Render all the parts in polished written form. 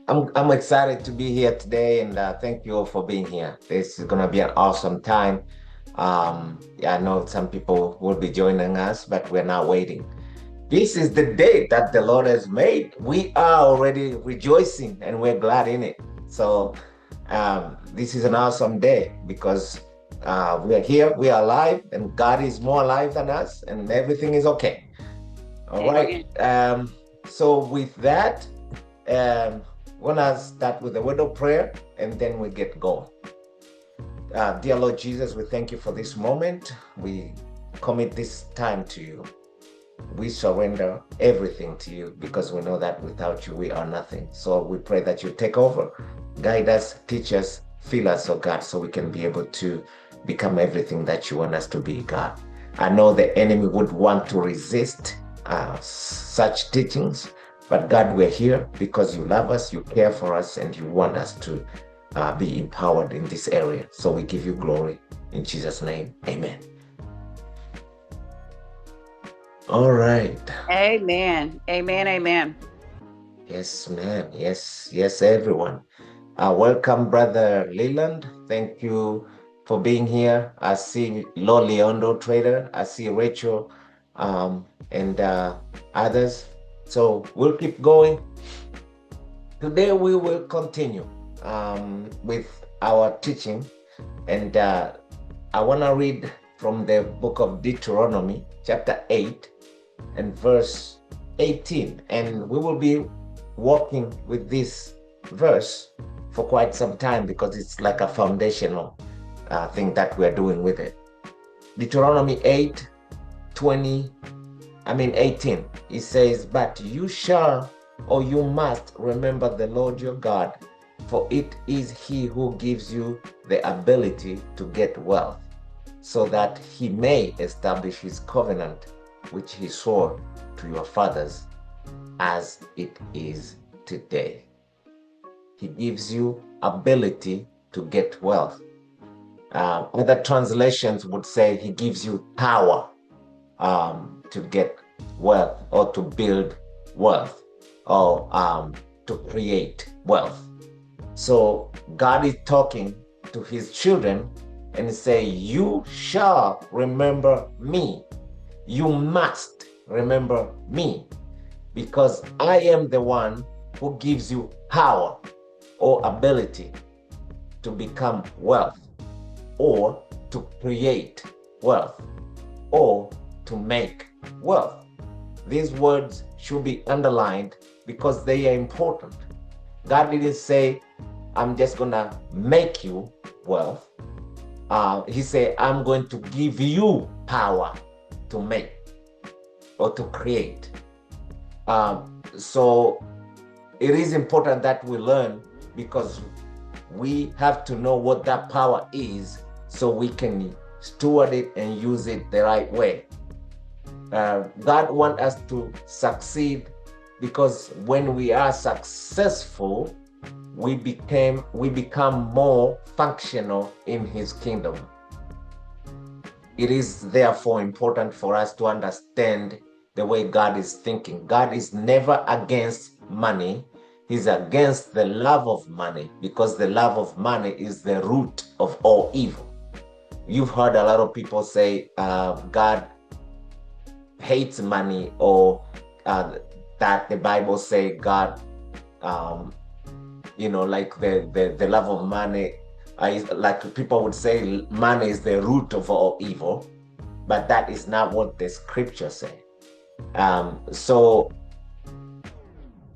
I'm excited to be here today, and thank you all for being here. This is gonna be an awesome time. Yeah, I know some people will be joining us, but we're not waiting. This is the day that the Lord has made. We are already rejoicing, and we're glad in it. So, this is an awesome day because we are here, we are alive, and God is more alive than us, and everything is okay. All right. Amen. So with that. Um, we're gonna start with a word of prayer and then we get going. Dear Lord Jesus, we thank you for this moment. We commit this time to you. We surrender everything to you because we know that without you we are nothing. So we pray that you take over, guide us, teach us, fill us, oh God, so we can be able to become everything that you want us to be, God. I know the enemy would want to resist such teachings, but God, we're here because you love us, you care for us, and you want us to be empowered in this area. So we give you glory in Jesus' name. Amen. All right. Amen. Amen. Amen. Yes, ma'am. Yes, everyone. Welcome, Brother Leland. Thank you for being here. I see Leondo Trader. I see Rachel and others. So we'll keep going. Today we will continue with our teaching. And I want to read from the book of Deuteronomy, chapter 8 and verse 18. And we will be walking with this verse for quite some time because it's like a foundational thing that we're doing with it. Deuteronomy 18. It says, but you shall or you must remember the Lord your God, for it is he who gives you the ability to get wealth, so that he may establish his covenant, which he swore to your fathers, as it is today. He gives you ability to get wealth. Other translations would say he gives you power to get wealth or to build wealth or to create wealth. So God is talking to his children and say, you shall remember me. You must remember me, because I am the one who gives you power or ability to become wealth or to create wealth or to make wealth. These words should be underlined because they are important. God didn't say, I'm just gonna make you wealth. He said, I'm going to give you power to make or to create. So it is important that we learn, because we have to know what that power is so we can steward it and use it the right way. God wants us to succeed, because when we are successful, we become more functional in his kingdom. It is therefore important for us to understand the way God is thinking. God is never against money. He's against the love of money, because the love of money is the root of all evil. You've heard a lot of people say God hates money, or that the Bible say God, like the love of money. Like people would say, money is the root of all evil, but that is not what the scripture say. So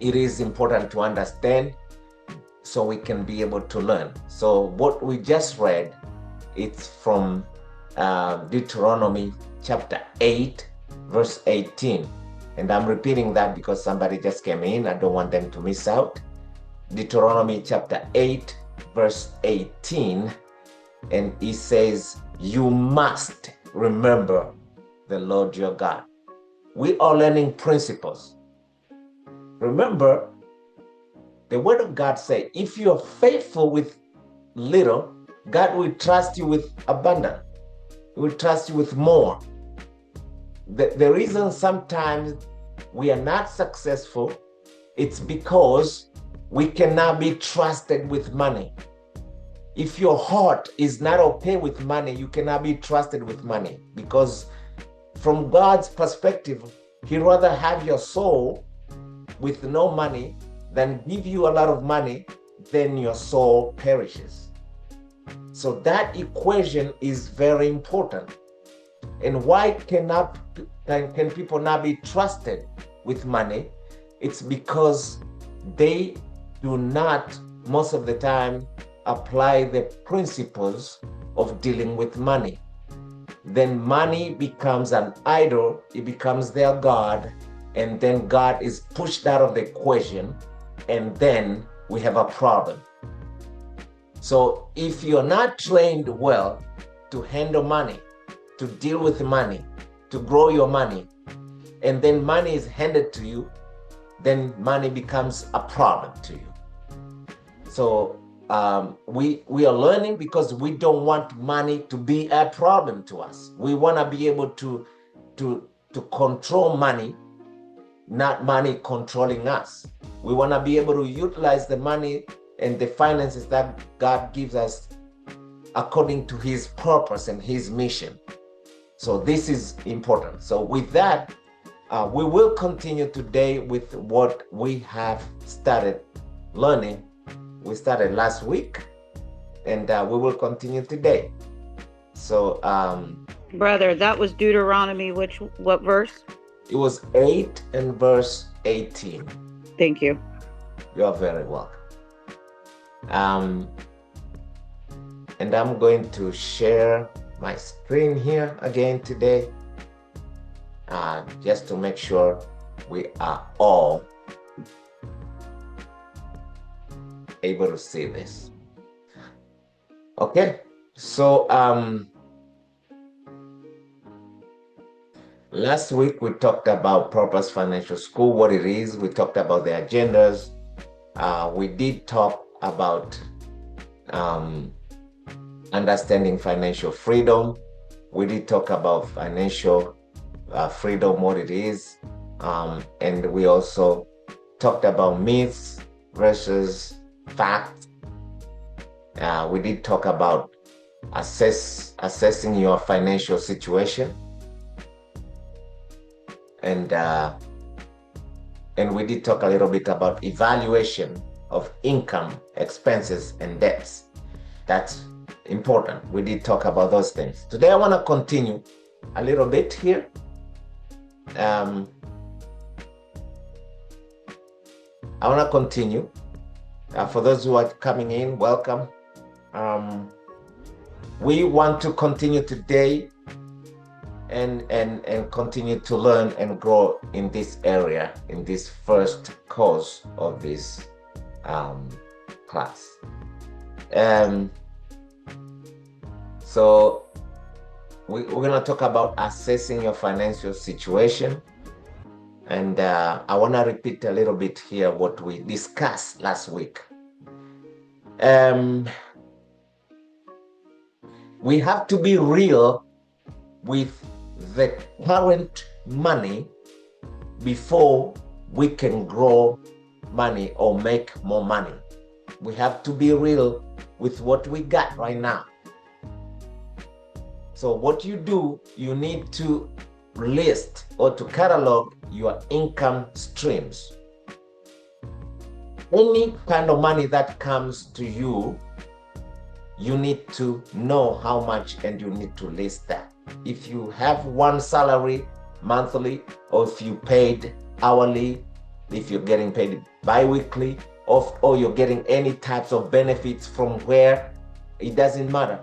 it is important to understand so we can be able to learn. So what we just read, it's from Deuteronomy chapter 8, verse 18. And I'm repeating that because somebody just came in. I don't want them to miss out. Deuteronomy chapter 8, verse 18. And it says, you must remember the Lord your God. We are learning principles. Remember, the word of God says, if you are faithful with little, God will trust you with abundance. He will trust you with more. The reason sometimes we are not successful, it's because we cannot be trusted with money. If your heart is not okay with money, you cannot be trusted with money, because from God's perspective, He rather have your soul with no money than give you a lot of money, then your soul perishes. So that equation is very important. And why can people not be trusted with money? It's because they do not, most of the time, apply the principles of dealing with money. Then money becomes an idol, it becomes their God, and then God is pushed out of the equation, and then we have a problem. So if you're not trained well to handle money, to deal with money, to grow your money, and then money is handed to you, then money becomes a problem to you. So we are learning because we don't want money to be a problem to us. We want to be able to control money, not money controlling us. We want to be able to utilize the money and the finances that God gives us according to His purpose and His mission. So this is important. So with that, we will continue today with what we have started learning. We started last week, and we will continue today. So, Brother, that was Deuteronomy, what verse? It was 8 and verse 18. Thank you. You're very welcome. And I'm going to share my screen here again today, just to make sure we are all able to see this. Okay, so last week we talked about Purpose Financial School, what it is. We talked about the agendas. We did talk about understanding financial freedom. We did talk about financial freedom, what it is, and we also talked about myths versus facts. We did talk about assessing your financial situation, and we did talk a little bit about evaluation of income, expenses, and debts. That's important. We did talk about those things. Today I want to continue a little bit here. I want to continue. For those who are coming in, welcome. We want to continue today and continue to learn and grow in this area, in this first course of this class. So we're going to talk about assessing your financial situation. And I want to repeat a little bit here what we discussed last week. We have to be real with the current money before we can grow money or make more money. We have to be real with what we got right now. So what you do, you need to list or to catalog your income streams. Any kind of money that comes to you, you need to know how much and you need to list that. If you have one salary monthly, or if you paid hourly, if you're getting paid bi-weekly, or you're getting any types of benefits from where, it doesn't matter.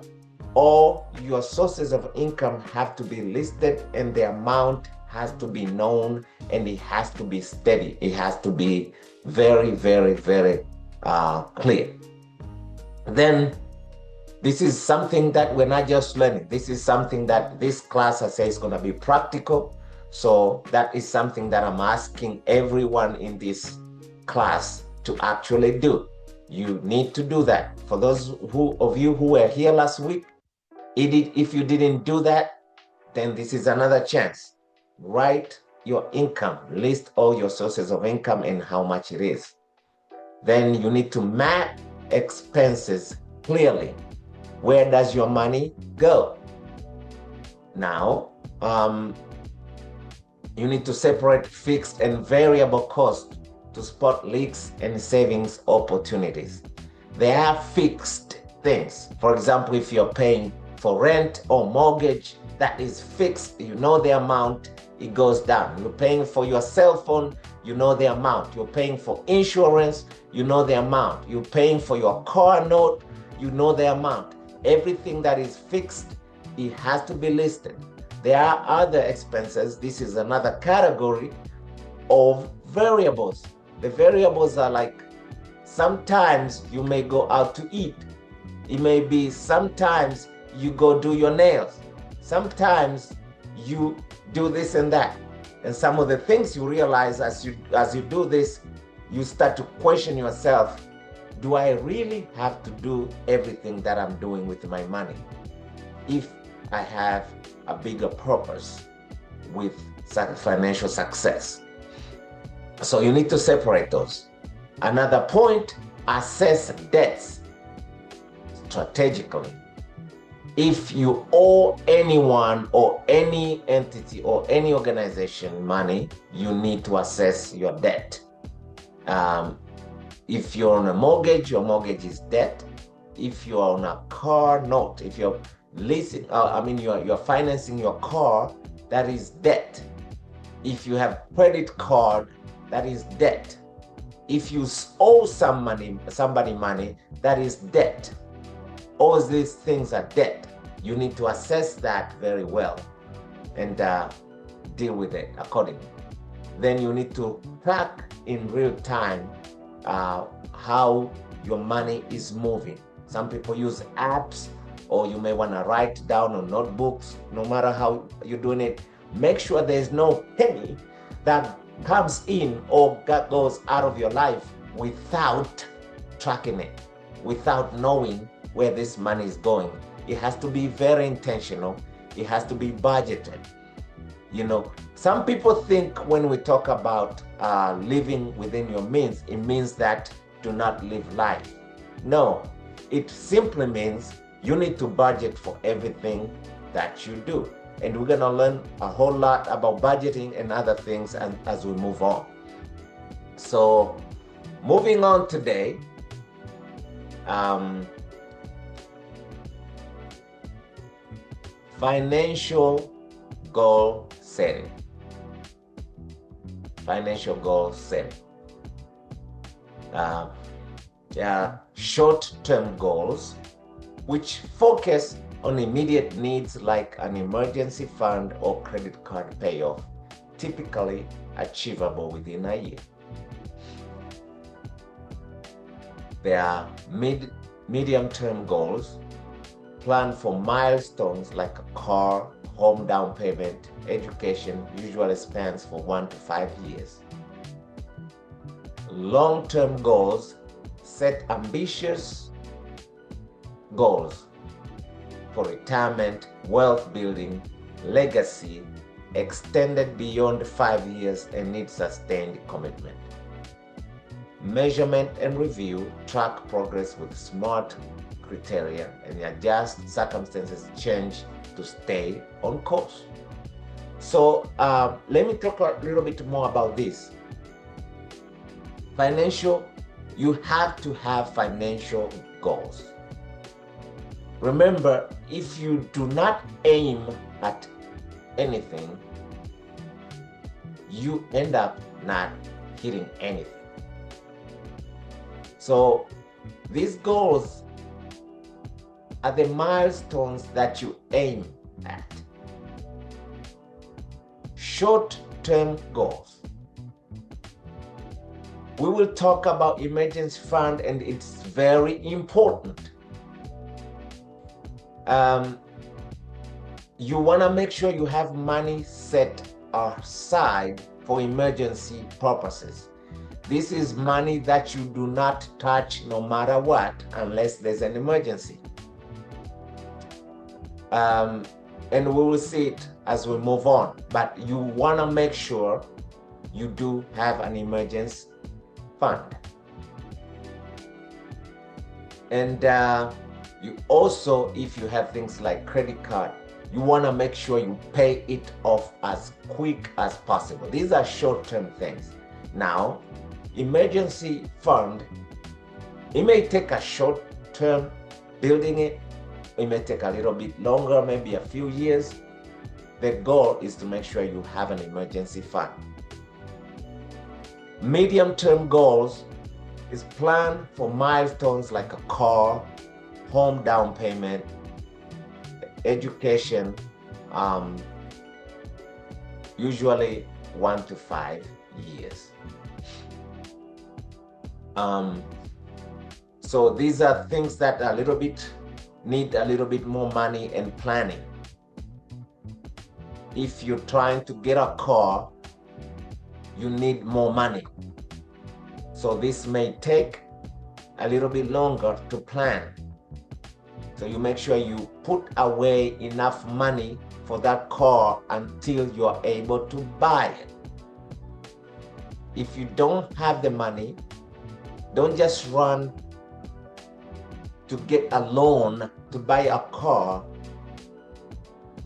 All your sources of income have to be listed, and the amount has to be known, and it has to be steady. It has to be very, very, very clear. Then this is something that we're not just learning. This is something that this class, I say, is going to be practical. So that is something that I'm asking everyone in this class to actually do. You need to do that. For those of you who were here last week, if you didn't do that, then this is another chance. Write your income, list all your sources of income and how much it is. Then you need to map expenses clearly. Where does your money go? Now, you need to separate fixed and variable costs to spot leaks and savings opportunities. There are fixed things. For example, if you're paying for rent or mortgage, that is fixed. You know the amount, it goes down. You're paying for your cell phone, you know the amount. You're paying for insurance, you know the amount. You're paying for your car note, you know the amount. Everything that is fixed, it has to be listed. There are other expenses. This is another category of variables. The variables are like, sometimes you may go out to eat. It may be sometimes you go do your nails. Sometimes you do this and that. And some of the things you realize as you do this, you start to question yourself, do I really have to do everything that I'm doing with my money? If I have a bigger purpose with financial success. So you need to separate those. Another point, assess debts strategically. If you owe anyone or any entity or any organization money, you need to assess your debt. If you're on a mortgage, your mortgage is debt. If you're on a car note, if you're leasing, you're financing your car, that is debt. If you have credit card, that is debt. If you owe somebody money, that is debt. All these things are debt. You need to assess that very well and deal with it accordingly. Then you need to track in real time how your money is moving. Some people use apps, or you may want to write down on notebooks. No matter how you're doing it, make sure there's no penny that comes in or that goes out of your life without tracking it, without knowing where this money is going. It has to be very intentional. It has to be budgeted. You know, some people think when we talk about living within your means, it means that do not live life. No, it simply means you need to budget for everything that you do. And we're going to learn a whole lot about budgeting and other things as we move on. So moving on today, financial goal setting. Financial goal setting. There are short-term goals which focus on immediate needs like an emergency fund or credit card payoff, typically achievable within a year. There are medium-term goals planned for milestones like a car, home down payment, education, usually spans for 1 to 5 years. Long-term goals set ambitious goals for retirement, wealth building, legacy, extended beyond 5 years and need sustained commitment. Measurement and review, track progress with SMART criteria and adjust circumstances change to stay on course. So let me talk a little bit more about this. You have to have financial goals. Remember, if you do not aim at anything, you end up not hitting anything. So these goals are the milestones that you aim at. Short-term goals. We will talk about emergency fund, and it's very important. You want to make sure you have money set aside for emergency purposes. This is money that you do not touch no matter what unless there's an emergency. And we will see it as we move on, but you want to make sure you do have an emergency fund. And you also, if you have things like credit card, you want to make sure you pay it off as quick as possible. These are short-term things. Now, emergency fund, it may take a short term building it. It may take a little bit longer, maybe a few years. The goal is to make sure you have an emergency fund. Medium-term goals is plan for milestones like a car, home down payment, education, usually 1 to 5 years. So these are things that need a little bit more money and planning. If you're trying to get a car, you need more money. So this may take a little bit longer to plan. So you make sure you put away enough money for that car until you're able to buy it. If you don't have the money, don't just run to get a loan to buy a car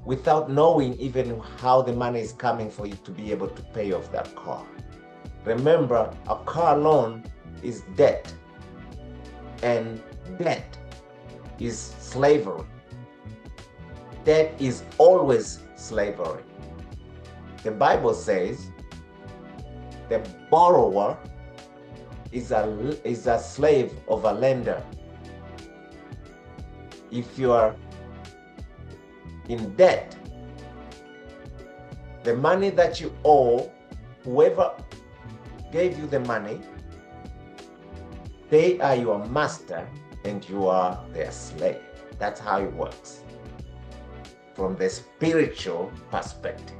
without knowing even how the money is coming for you to be able to pay off that car. Remember, a car loan is debt, and debt is slavery. Debt is always slavery. The Bible says the borrower is a slave of a lender. If you are in debt, the money that you owe, whoever gave you the money, they are your master and you are their slave. That's how it works from the spiritual perspective.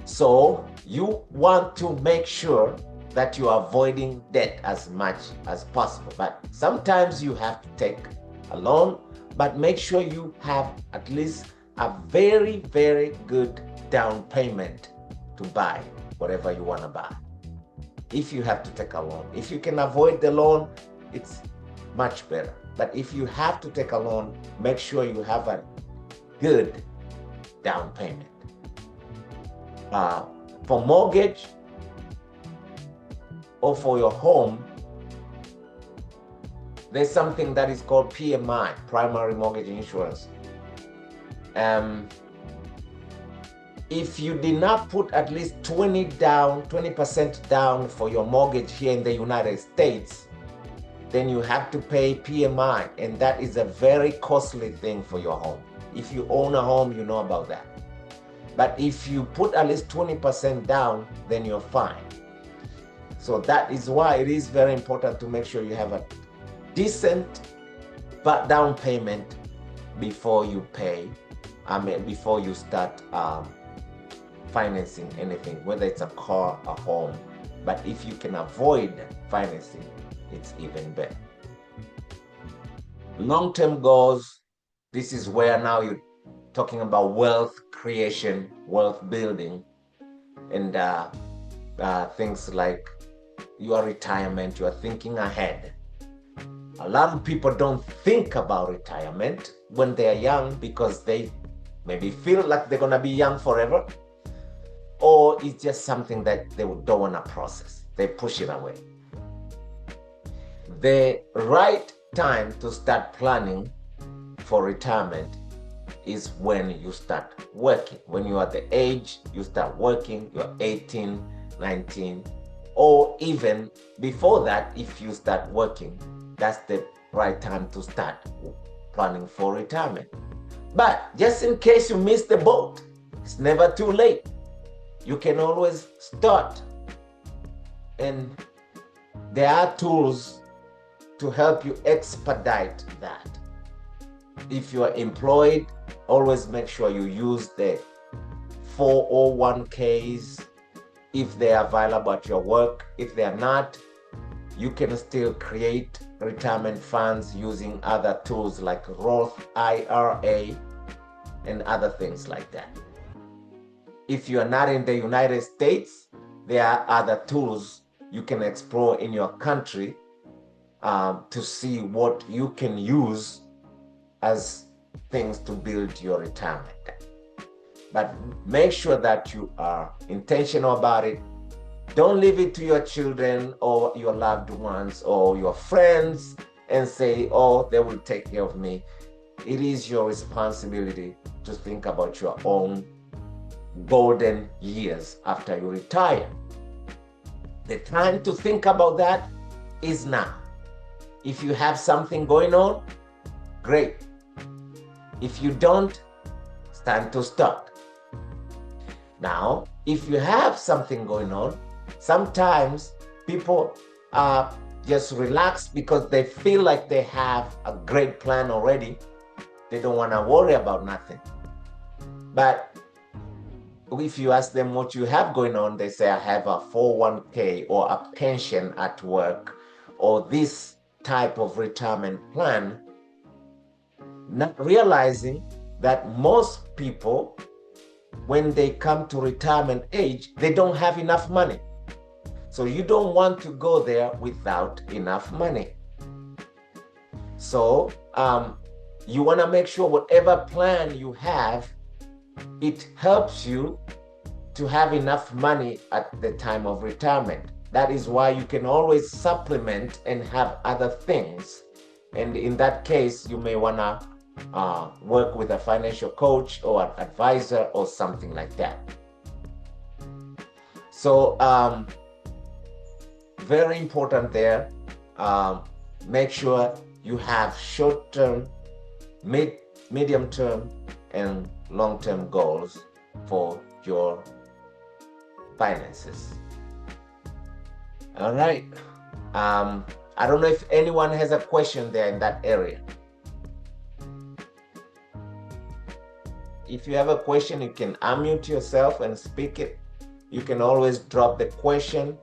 So you want to make sure that you are avoiding debt as much as possible. But sometimes you have to take a loan, but make sure you have at least a very, very good down payment to buy whatever you want to buy. If you have to take a loan, if you can avoid the loan, it's much better. But if you have to take a loan, make sure you have a good down payment. For mortgage or for your home, there's something that is called PMI, primary mortgage insurance. If you did not put at least 20% down for your mortgage here in the United States, then you have to pay PMI, and that is a very costly thing for your home. If you own a home, you know about that. But if you put at least 20% down, then you're fine. So that is why it is very important to make sure you have a decent down payment before you before you start financing anything, whether it's a car, a home. But if you can avoid financing, it's even better. Long-term goals, this is where now you're talking about wealth creation, wealth building, and things like your retirement. You are thinking ahead. A lot of people don't think about retirement when they are young because they maybe feel like they're going to be young forever, or it's just something that they don't want to process. They push it away. The right time to start planning for retirement is when you start working. When you are the age you start working, you're 18, 19, or even before that, if you start working, that's the right time to start planning for retirement. But just in case you miss the boat, it's never too late. You can always start. And there are tools to help you expedite that. If you are employed, always make sure you use the 401ks if they are available at your work. If they are not, you can still create retirement funds using other tools like Roth IRA and other things like that. If you are not in the United States, there are other tools you can explore in your country to see what you can use as things to build your retirement. But make sure that you are intentional about it. Don't leave it to your children or your loved ones or your friends and say, oh, they will take care of me. It is your responsibility to think about your own golden years after you retire. The time to think about that is now. If you have something going on, great. If you don't, it's time to start. Now, if you have something going on, sometimes people are just relaxed because they feel like they have a great plan already. They don't want to worry about nothing. But if you ask them what you have going on, they say, I have a 401k or a pension at work or this type of retirement plan, not realizing that most people, when they come to retirement age, they don't have enough money. So you don't want to go there without enough money. So you want to make sure whatever plan you have, it helps you to have enough money at the time of retirement. That is why you can always supplement and have other things. And in that case, you may want to work with a financial coach or an advisor or something like that. So very important there. Make sure you have short-term, medium-term, and long-term goals for your finances. All right. I don't know if anyone has a question there in that area. If you have a question, you can unmute yourself and speak it. You can always drop the question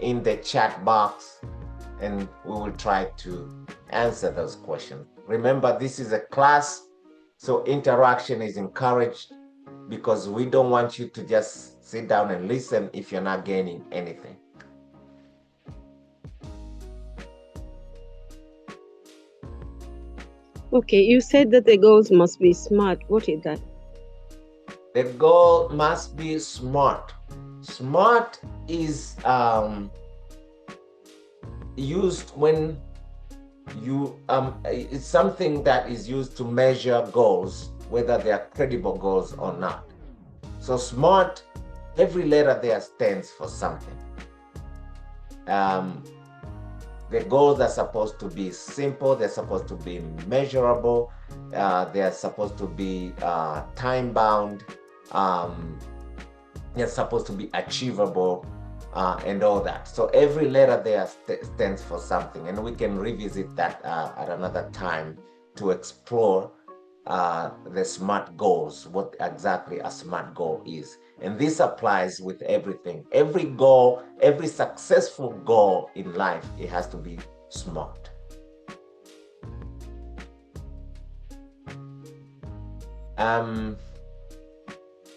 in the chat box and we will try to answer those questions. Remember, this is a class, so interaction is encouraged because we don't want you to just sit down and listen if you're not gaining anything. Okay, you said that the goals must be smart. What is that? The goal must be smart. Smart is used when you it's something that is used to measure goals, whether they are credible goals or not. So smart, every letter there stands for something. The goals are supposed to be simple, they're supposed to be measurable, they're supposed to be time bound, they're supposed to be achievable, and all that. So every letter there stands for something, and we can revisit that at another time to explore the SMART goals, what exactly a SMART goal is. And this applies with everything. Every goal, every successful goal in life, it has to be SMART.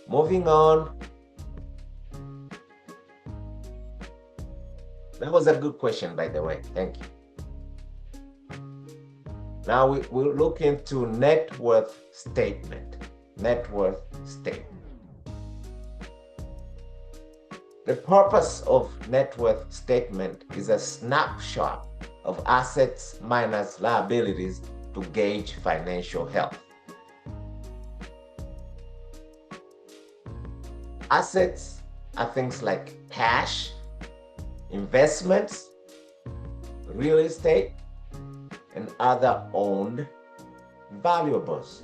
Moving on. That was a good question, by the way. Thank you. Now we'll look into net worth statement. Net worth statement. The purpose of net worth statement is a snapshot of assets minus liabilities to gauge financial health. Assets are things like cash, investments, real estate, and other owned valuables.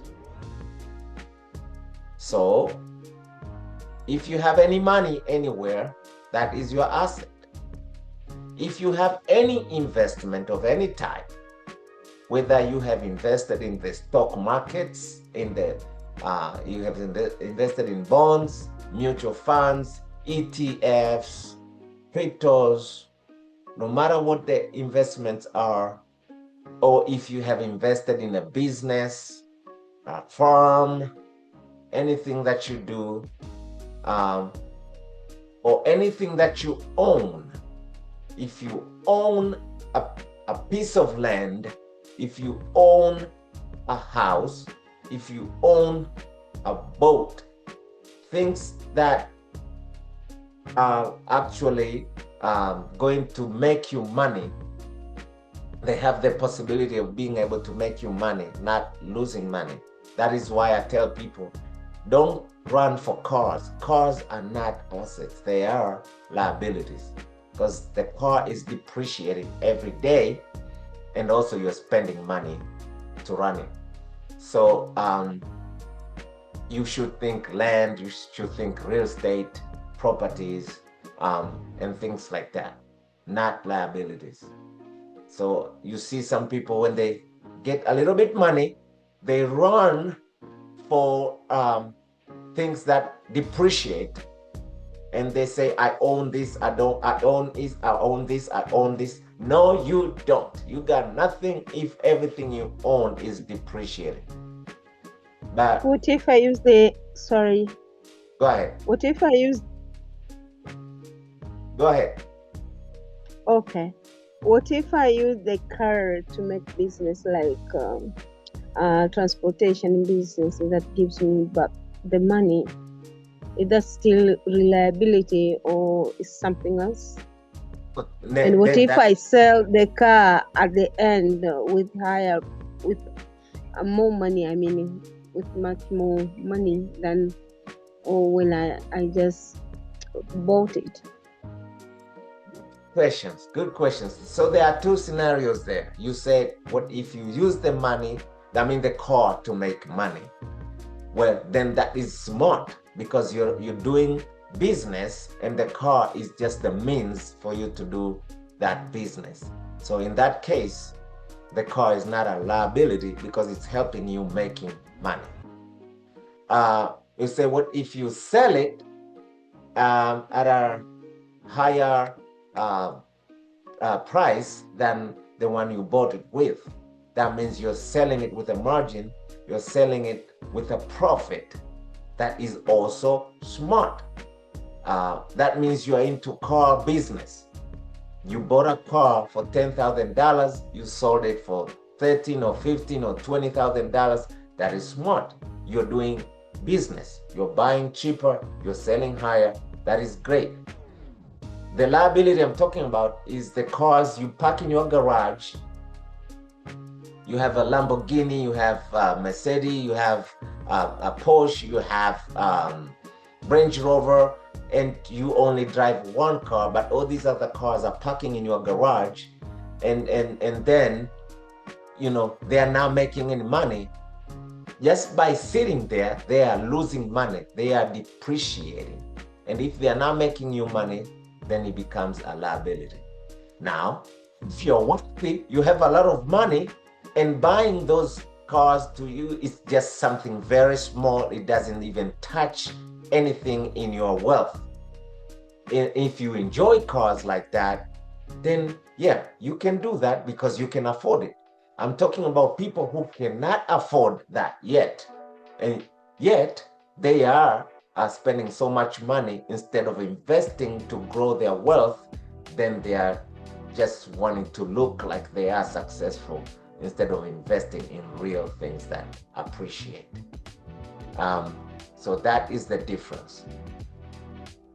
So, if you have any money anywhere, that is your asset. If you have any investment of any type, whether you have invested in the stock markets, you have invested in bonds, mutual funds, ETFs, cryptos, no matter what the investments are, or if you have invested in a business, a firm, anything that you do, or anything that you own. If you own a a piece of land, if you own a house, if you own a boat, things that are actually going to make you money, they have the possibility of being able to make you money, not losing money. That is why I tell people, don't run for cars. Cars are not assets, they are liabilities, because the car is depreciating every day, and also you're spending money to run it. So you should think land, you should think real estate, properties, and things like that, not liabilities. So you see some people, when they get a little bit money, they run for things that depreciate, and they say, I own this, I own this, I own this. No, you don't. You got nothing if everything you own is depreciating. But What if I use sorry, go ahead. what if I use, Go ahead. okay, what if I use the car to make business, like transportation business that gives me back the money? Is that still reliability or is something else? And what if I sell the car at the end with more money? I mean, with much more money than, or when I just bought it. Questions, good questions. So there are two scenarios there. You said, what if you use the money, I mean the car, to make money? Well, then that is smart, because you're doing business, and the car is just the means for you to do that business. So in that case, the car is not a liability, because it's helping you making money. You say, what if you sell it at a higher price than the one you bought it with? That means you're selling it with a margin, you're selling it with a profit. That is also smart. That means you're into car business. You bought a car for $10,000, you sold it for $13,000 or $15,000 or $20,000. That is smart. You're doing business. You're buying cheaper, you're selling higher. That is great. The liability I'm talking about is the cars you park in your garage. You have a Lamborghini, you have a Mercedes, you have a Porsche, you have Range Rover, and you only drive one car, but all these other cars are parking in your garage, and then, you know, they are now making any money. Just by sitting there, they are losing money. They are depreciating. And if they are not making you money, then it becomes a liability. Now, if you're wealthy, you have a lot of money, and buying those cars to you is just something very small. It doesn't even touch anything in your wealth. If you enjoy cars like that, then yeah, you can do that because you can afford it. I'm talking about people who cannot afford that yet, and yet they are spending so much money. Instead of investing to grow their wealth, then they are just wanting to look like they are successful instead of investing in real things that appreciate. So that is the difference.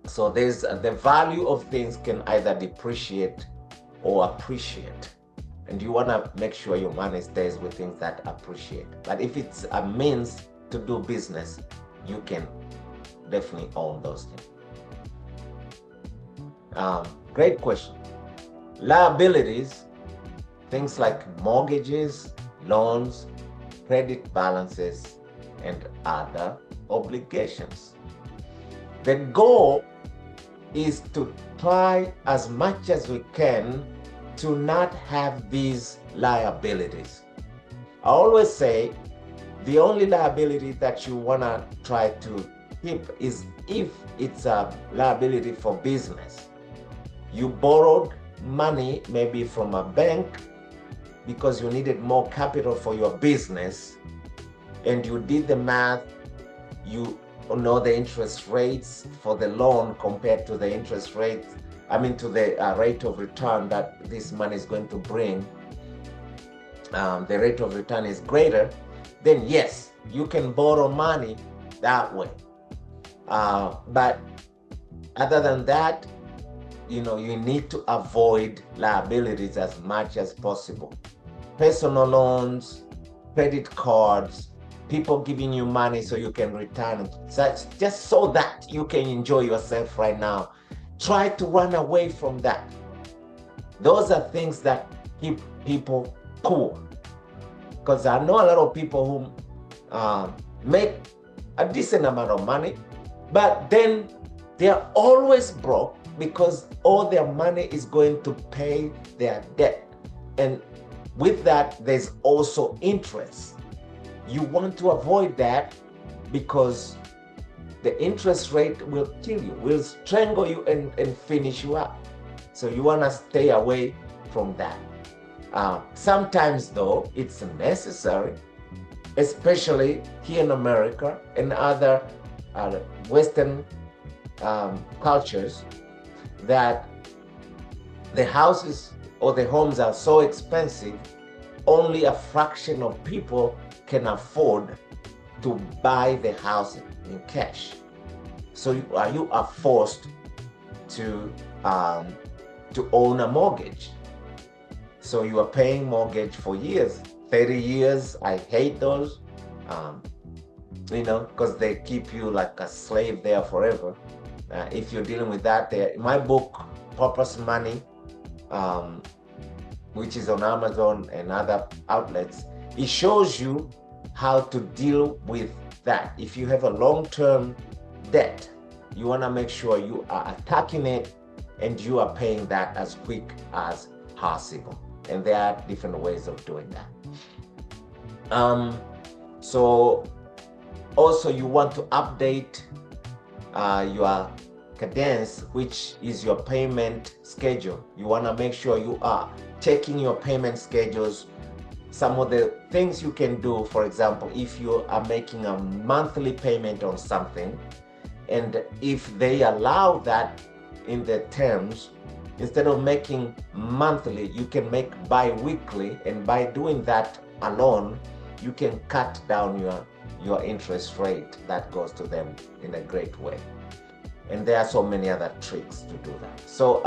So there's the value of things can either depreciate or appreciate, and you want to make sure your money stays with things that appreciate. But if it's a means to do business, you can definitely own those things. Great question. Liabilities, things like mortgages, loans, credit balances, and other obligations. The goal is to try as much as we can to not have these liabilities. I always say the only liability that you want to try to keep is if it's a liability for business. You borrowed money maybe from a bank because you needed more capital for your business, and you did the math, you know the interest rates for the loan compared to the interest rates, to the rate of return that this money is going to bring, the rate of return is greater, then yes, you can borrow money that way. But other than that, you need to avoid liabilities as much as possible. Personal loans, credit cards, people giving you money so you can return it, just so that you can enjoy yourself right now. Try to run away from that. Those are things that keep people poor. Because I know a lot of people who make a decent amount of money, but then they're always broke because all their money is going to pay their debt. And with that, there's also interest. You want to avoid that because the interest rate will kill you, will strangle you and finish you up. So you want to stay away from that. Sometimes though, it's necessary, especially here in America and other Western cultures, that the houses or the homes are so expensive, only a fraction of people can afford to buy the house in cash. So you are forced to own a mortgage. So you are paying mortgage for years, 30 years. I hate those, because they keep you like a slave there forever. If you're dealing with that, my book, Purpose Money, which is on Amazon and other outlets, it shows you how to deal with that. If you have a long-term debt, you want to make sure you are attacking it and you are paying that as quick as possible. And there are different ways of doing that. So also you want to update your cadence, which is your payment schedule. You want to make sure you are checking your payment schedules. Some of the things you can do, for example, if you are making a monthly payment on something, and if they allow that in the terms, instead of making monthly, you can make bi-weekly, and by doing that alone, you can cut down your interest rate that goes to them in a great way. And there are so many other tricks to do that. So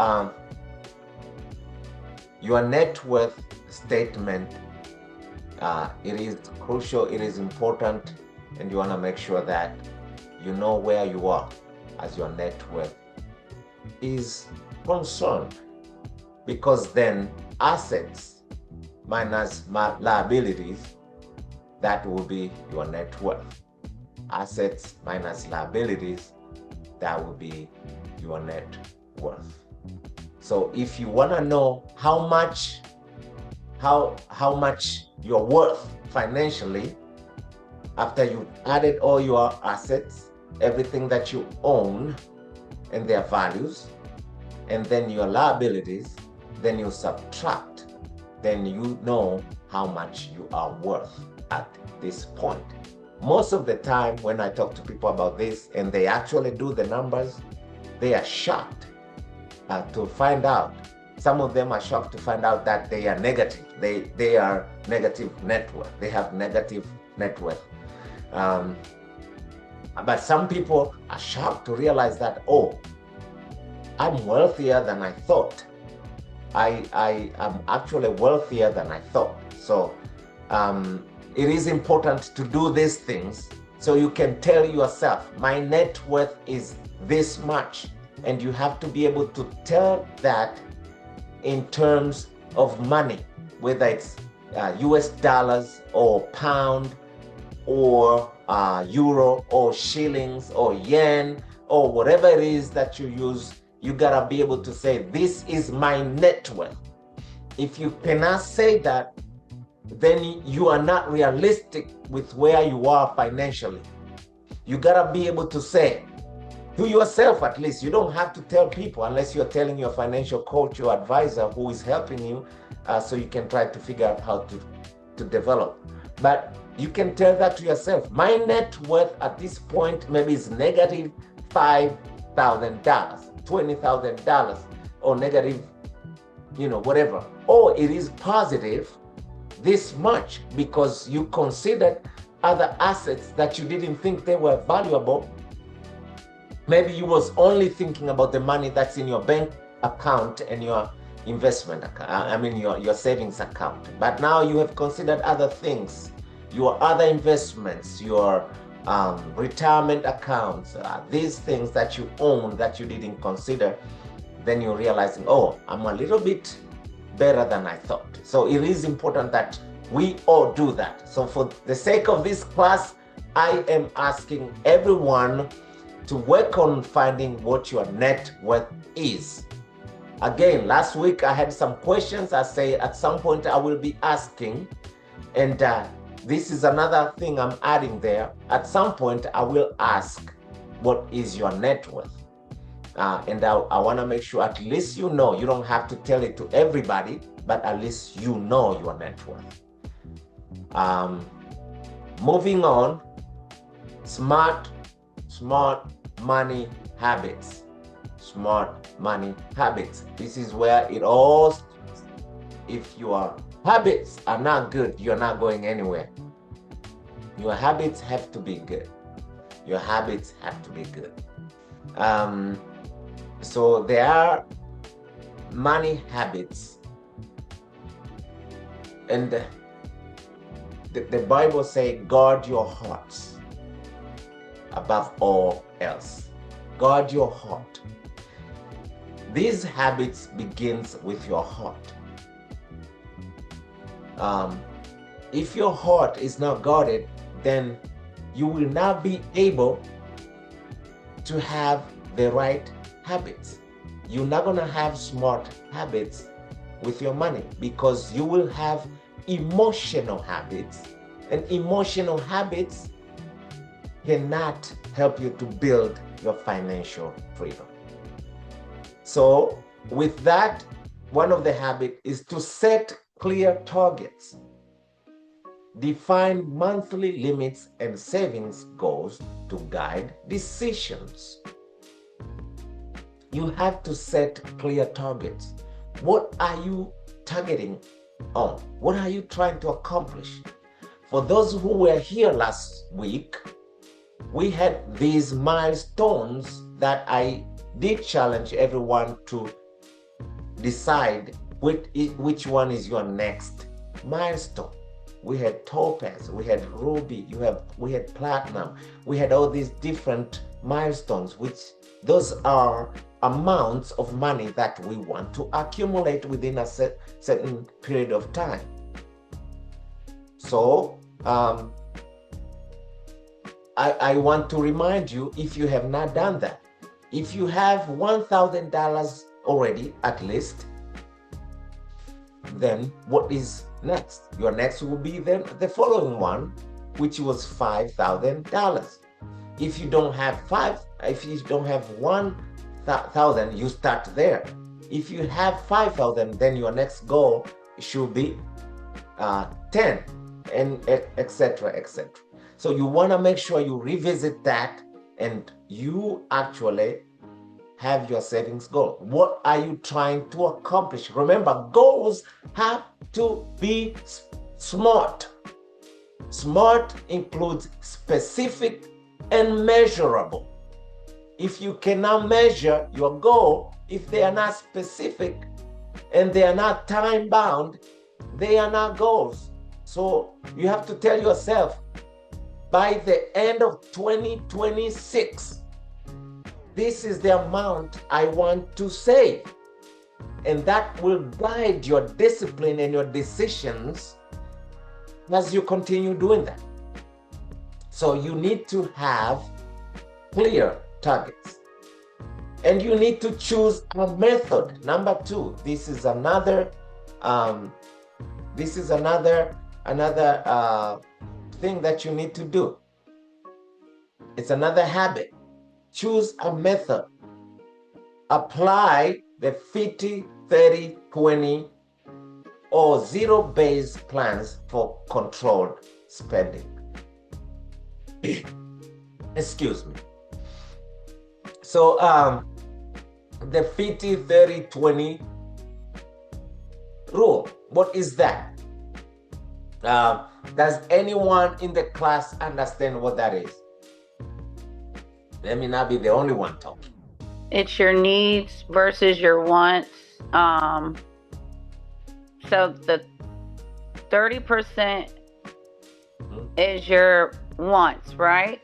your net worth statement, it is crucial, it is important, and you want to make sure that you know where you are as your net worth is concerned, because then assets minus liabilities, that will be your net worth. Assets minus liabilities, that will be your net worth. So if you want to know how much you're worth financially after you've added all your assets, everything that you own and their values, and then your liabilities, then you subtract, then you know how much you are worth at this point. Most of the time when I talk to people about this and they actually do the numbers, they are shocked to find out. Some of them are shocked to find out that they are negative. They are negative net worth. They have negative net worth. But some people are shocked to realize that, oh, I'm wealthier than I thought. I am actually wealthier than I thought. So it is important to do these things so you can tell yourself, my net worth is this much. And you have to be able to tell that in terms of money, whether it's US dollars or pound or euro or shillings or yen or whatever it is that you use. You gotta be able to say, this is my net worth. If you cannot say that, then you are not realistic with where you are financially. You gotta be able to say, to yourself at least, you don't have to tell people unless you're telling your financial coach or advisor who is helping you, so you can try to figure out how to develop. But You can tell that to yourself. My net worth at this point maybe is negative $5,000, $20,000, or negative, whatever. Or it is positive this much because you considered other assets that you didn't think they were valuable. Maybe you was only thinking about the money that's in your bank account and your investment account, your savings account. But now you have considered other things, your other investments, your retirement accounts, these things that you own that you didn't consider. Then you're realizing, oh, I'm a little bit better than I thought. So it is important that we all do that. So for the sake of this class, I am asking everyone to work on finding what your net worth is. Again, last week I had some questions. I say at some point I will be asking, and this is another thing I'm adding there. At some point I will ask, what is your net worth? And I want to make sure at least you know. You don't have to tell it to everybody, but at least you know your net worth. Moving on, smart money habits. Smart money habits. This is where it all starts. If your habits are not good, you're not going anywhere. Your habits have to be good. Your habits have to be good. So there are money habits, and the Bible says, guard your hearts above all else. Guard your heart. These habits begins with your heart. If your heart is not guarded, then you will not be able to have the right habits. You're not going to have smart habits with your money because you will have emotional habits, and emotional habits cannot help you to build your financial freedom. So with that, one of the habits is to set clear targets, define monthly limits and savings goals to guide decisions. You have to set clear targets. What are you targeting on? What are you trying to accomplish? For those who were here last week, we had these milestones that I did challenge everyone to decide which one is your next milestone. We had topaz, we had ruby, we had platinum, we had all these different milestones, which those are amounts of money that we want to accumulate within a certain period of time. So I want to remind you, if you have not done that, if you have $1,000 already at least, then what is next? Your next will be then the following one, which was $5,000. If you don't have 1,000, you start there. If you have 5,000, then your next goal should be 10, and etc., etc. So you want to make sure you revisit that and you actually have your savings goal. What are you trying to accomplish? Remember, goals have to be smart. Smart includes specific and measurable. If you cannot measure your goal, if they are not specific and they are not time bound, they are not goals. So you have to tell yourself, by the end of 2026, this is the amount I want to save. And that will guide your discipline and your decisions as you continue doing that. So you need to have clear targets. And you need to choose a method. Number 2, this is another thing that you need to do. It's another habit. Choose a method. Apply the 50-30-20 or zero-based plans for controlled spending. Excuse me. So the 50-30-20 rule, what is that? Does anyone in the class understand what that is? Let me not be the only one talking. It's your needs versus your wants. So the 30% is your wants, right?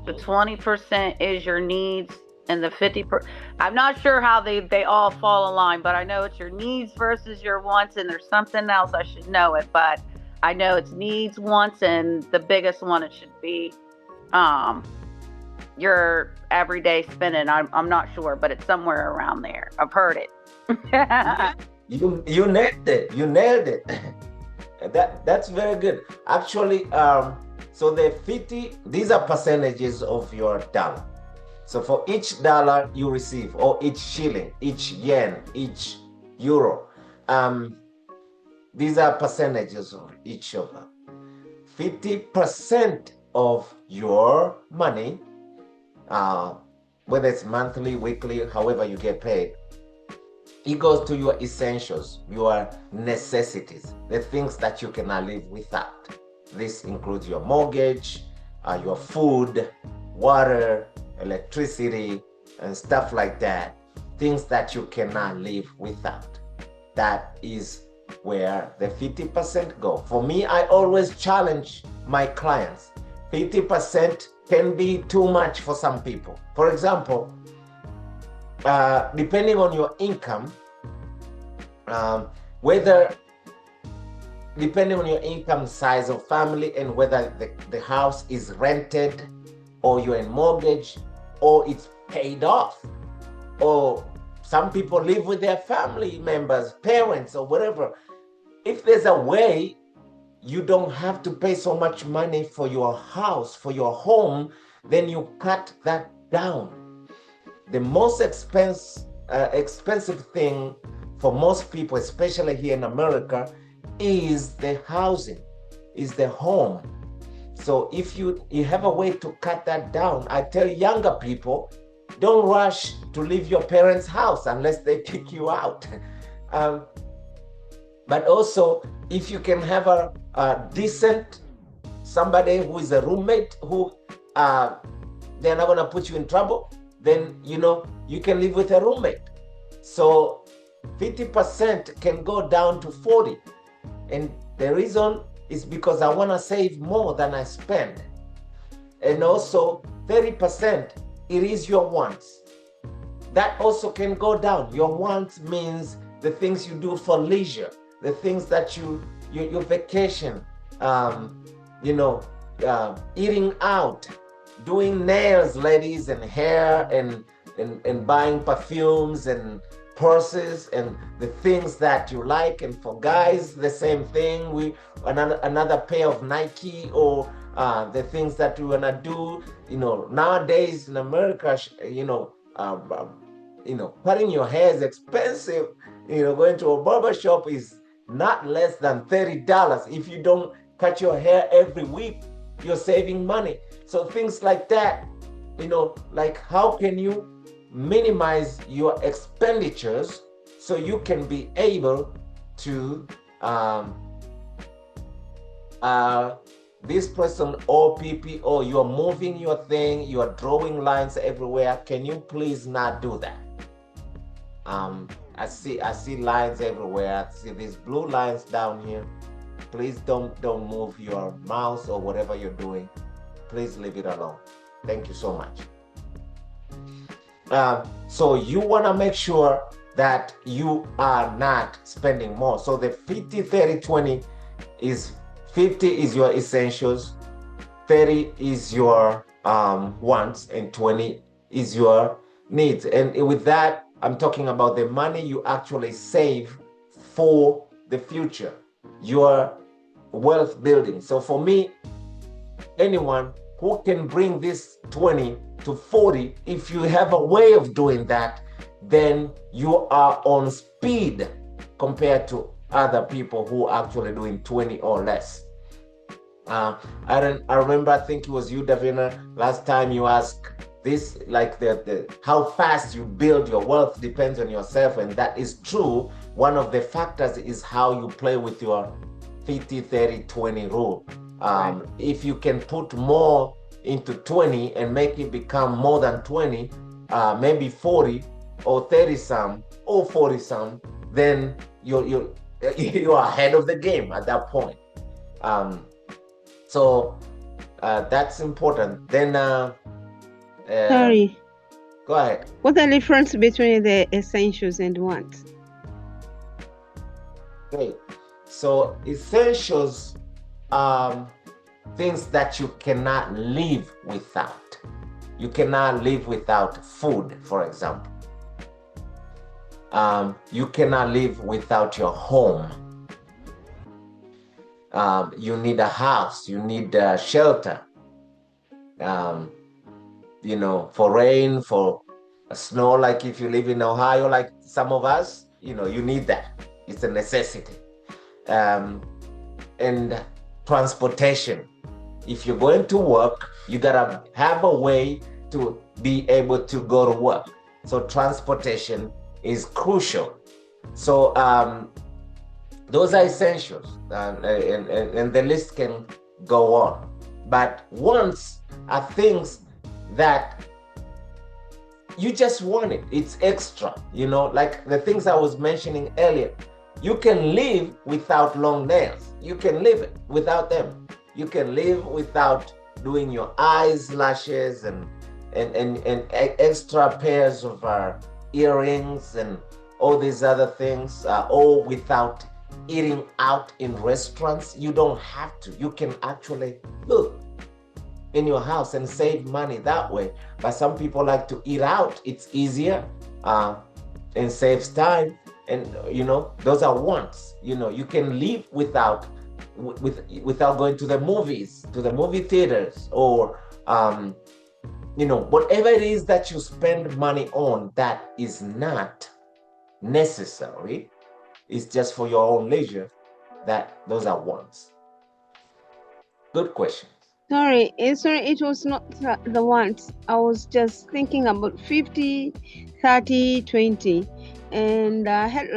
The 20% is your needs, and the 50%. I'm not sure how they all fall in line, but I know it's your needs versus your wants, and there's something else, I should know it, but I know it's needs, wants, and the biggest one it should be your everyday spending. I'm not sure, but it's somewhere around there. I've heard it. You nailed it. You nailed it. That's very good. Actually, so the 50, these are percentages of your dollar. So for each dollar you receive, or each shilling, each yen, each euro, these are percentages of each of them. 50% of your money, whether it's monthly, weekly, however you get paid, it goes to your essentials, your necessities, the things that you cannot live without. This includes your mortgage, your food, water, electricity, and stuff like that. Things that you cannot live without. That is where the 50% go. For me, I always challenge my clients. 50% can be too much for some people. For example, depending on your income, depending on your income, size of family, and whether the house is rented, or you're in mortgage, or it's paid off, or some people live with their family members, parents, or whatever. If there's a way you don't have to pay so much money for your house, for your home, then you cut that down. The most expensive thing for most people, especially here in America, is the housing, is the home. So if you have a way to cut that down, I tell younger people, don't rush to leave your parents' house unless they kick you out. But also, if you can have a decent, somebody who is a roommate, who they're not gonna put you in trouble, then you can live with a roommate. So 50% can go down to 40. And the reason is because I want to save more than I spend. And also 30%, it is your wants. That also can go down. Your wants means the things you do for leisure, the things that your vacation, eating out, doing nails, ladies, and hair, and buying perfumes and purses, and the things that you like. And for guys, the same thing. Another pair of Nike, or the things that we wanna do. Nowadays in America, cutting your hair is expensive. Going to a barber shop is not less than $30. If you don't cut your hair every week, you're saving money. So things like that, like how can you minimize your expenditures so you can be able to this person, OPPO, you're moving your thing, you're drawing lines everywhere. Can you please not do that? I see lines everywhere. I see these blue lines down here. Please don't move your mouse or whatever you're doing. Please leave it alone. Thank you so much. So you want to make sure that you are not spending more. So the 50-30-20 is 50 is your essentials, 30 is your wants, and 20 is your needs. And with that, I'm talking about the money you actually save for the future, your wealth building. So for me, anyone who can bring this 20 to 40, if you have a way of doing that, then you are on speed compared to other people who are actually doing 20 or less. I remember, I think it was you, Davina, last time you asked this, like the how fast you build your wealth depends on yourself, and that is true. One of the factors is how you play with your 50-30-20 rule. Right. If you can put more into 20 and make it become more than 20, maybe 40 or 30 some or 40 some, then you're ahead of the game at that point. So that's important. Then Sorry, go ahead. what's the difference between the essentials and wants? Great. So essentials, things that you cannot live without. You cannot live without food, for example. You cannot live without your home. You need a house, you need shelter, for rain, for snow, like if you live in Ohio, like some of us, you need that. It's a necessity. And transportation. If you're going to work, you gotta have a way to be able to go to work. So transportation is crucial. So those are essentials, and the list can go on. But wants are things that you just want it. It's extra, like the things I was mentioning earlier. You can live without long nails. You can live without them. You can live without doing your eyes, lashes, and extra pairs of earrings and all these other things, or without eating out in restaurants. You don't have to. You can actually look in your house and save money that way. But some people like to eat out. It's easier and saves time. And those are wants. You can live without going to the movies, to the movie theaters, or whatever it is that you spend money on that is not necessary, it's just for your own leisure, those are wants. Good question. Sorry, it was not the wants. I was just thinking about 50, 30, 20. And I had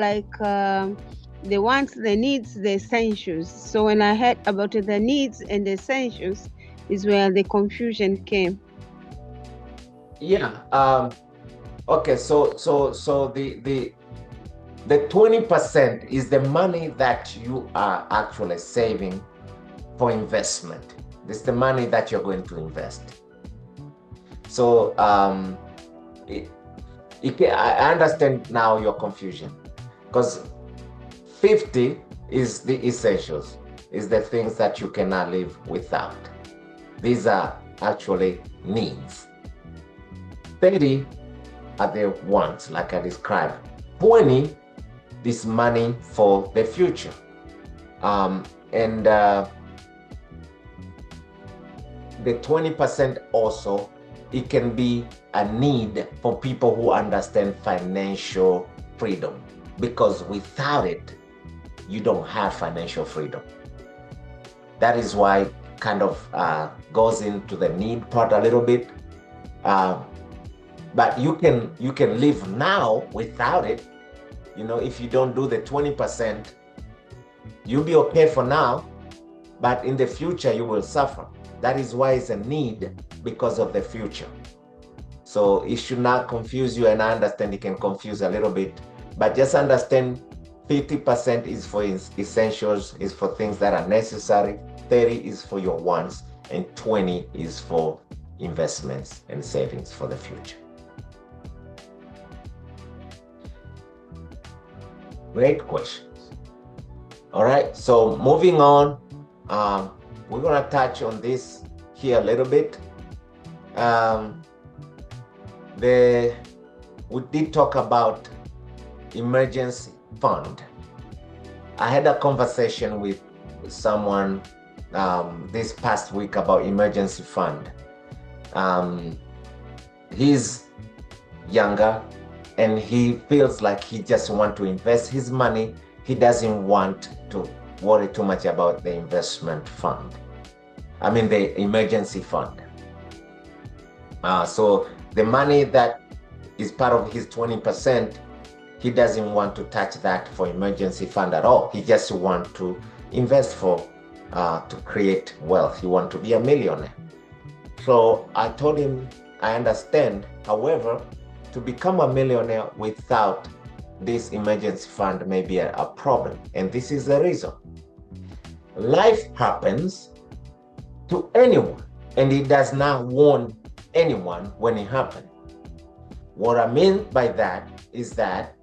the wants, the needs, the essentials. So when I heard about the needs and the essentials is where the confusion came. Yeah. Okay. So the 20% is the money that you are actually saving for investment. This is the money that you're going to invest. So I understand now your confusion, because 50 is the essentials, is the things that you cannot live without. These are actually needs. 30 are the wants, like I described. 20 is money for the future. The 20% also, it can be a need for people who understand financial freedom, because without it, you don't have financial freedom. That is why it kind of goes into the need part a little bit. But you can live now without it. If you don't do the 20%, you'll be okay for now, but in the future you will suffer. That is why it's a need, because of the future. So it should not confuse you, and I understand it can confuse a little bit, but just understand 50% is for essentials, is for things that are necessary, 30 is for your wants, and 20 is for investments and savings for the future. Great questions. All right, so moving on, we're going to touch on this here a little bit. We did talk about emergency fund. I had a conversation with someone this past week about emergency fund. He's younger and he feels like he just wants to invest his money. He doesn't want to worry too much about the investment fund. I mean the emergency fund. So the money that is part of his 20%, he doesn't want to touch that for emergency fund at all. He just wants to invest for to create wealth. He wants to be a millionaire. So I told him, I understand. However, to become a millionaire without this emergency fund may be a problem. And this is the reason. Life happens to anyone, and it does not warn anyone when it happens. What I mean by that is that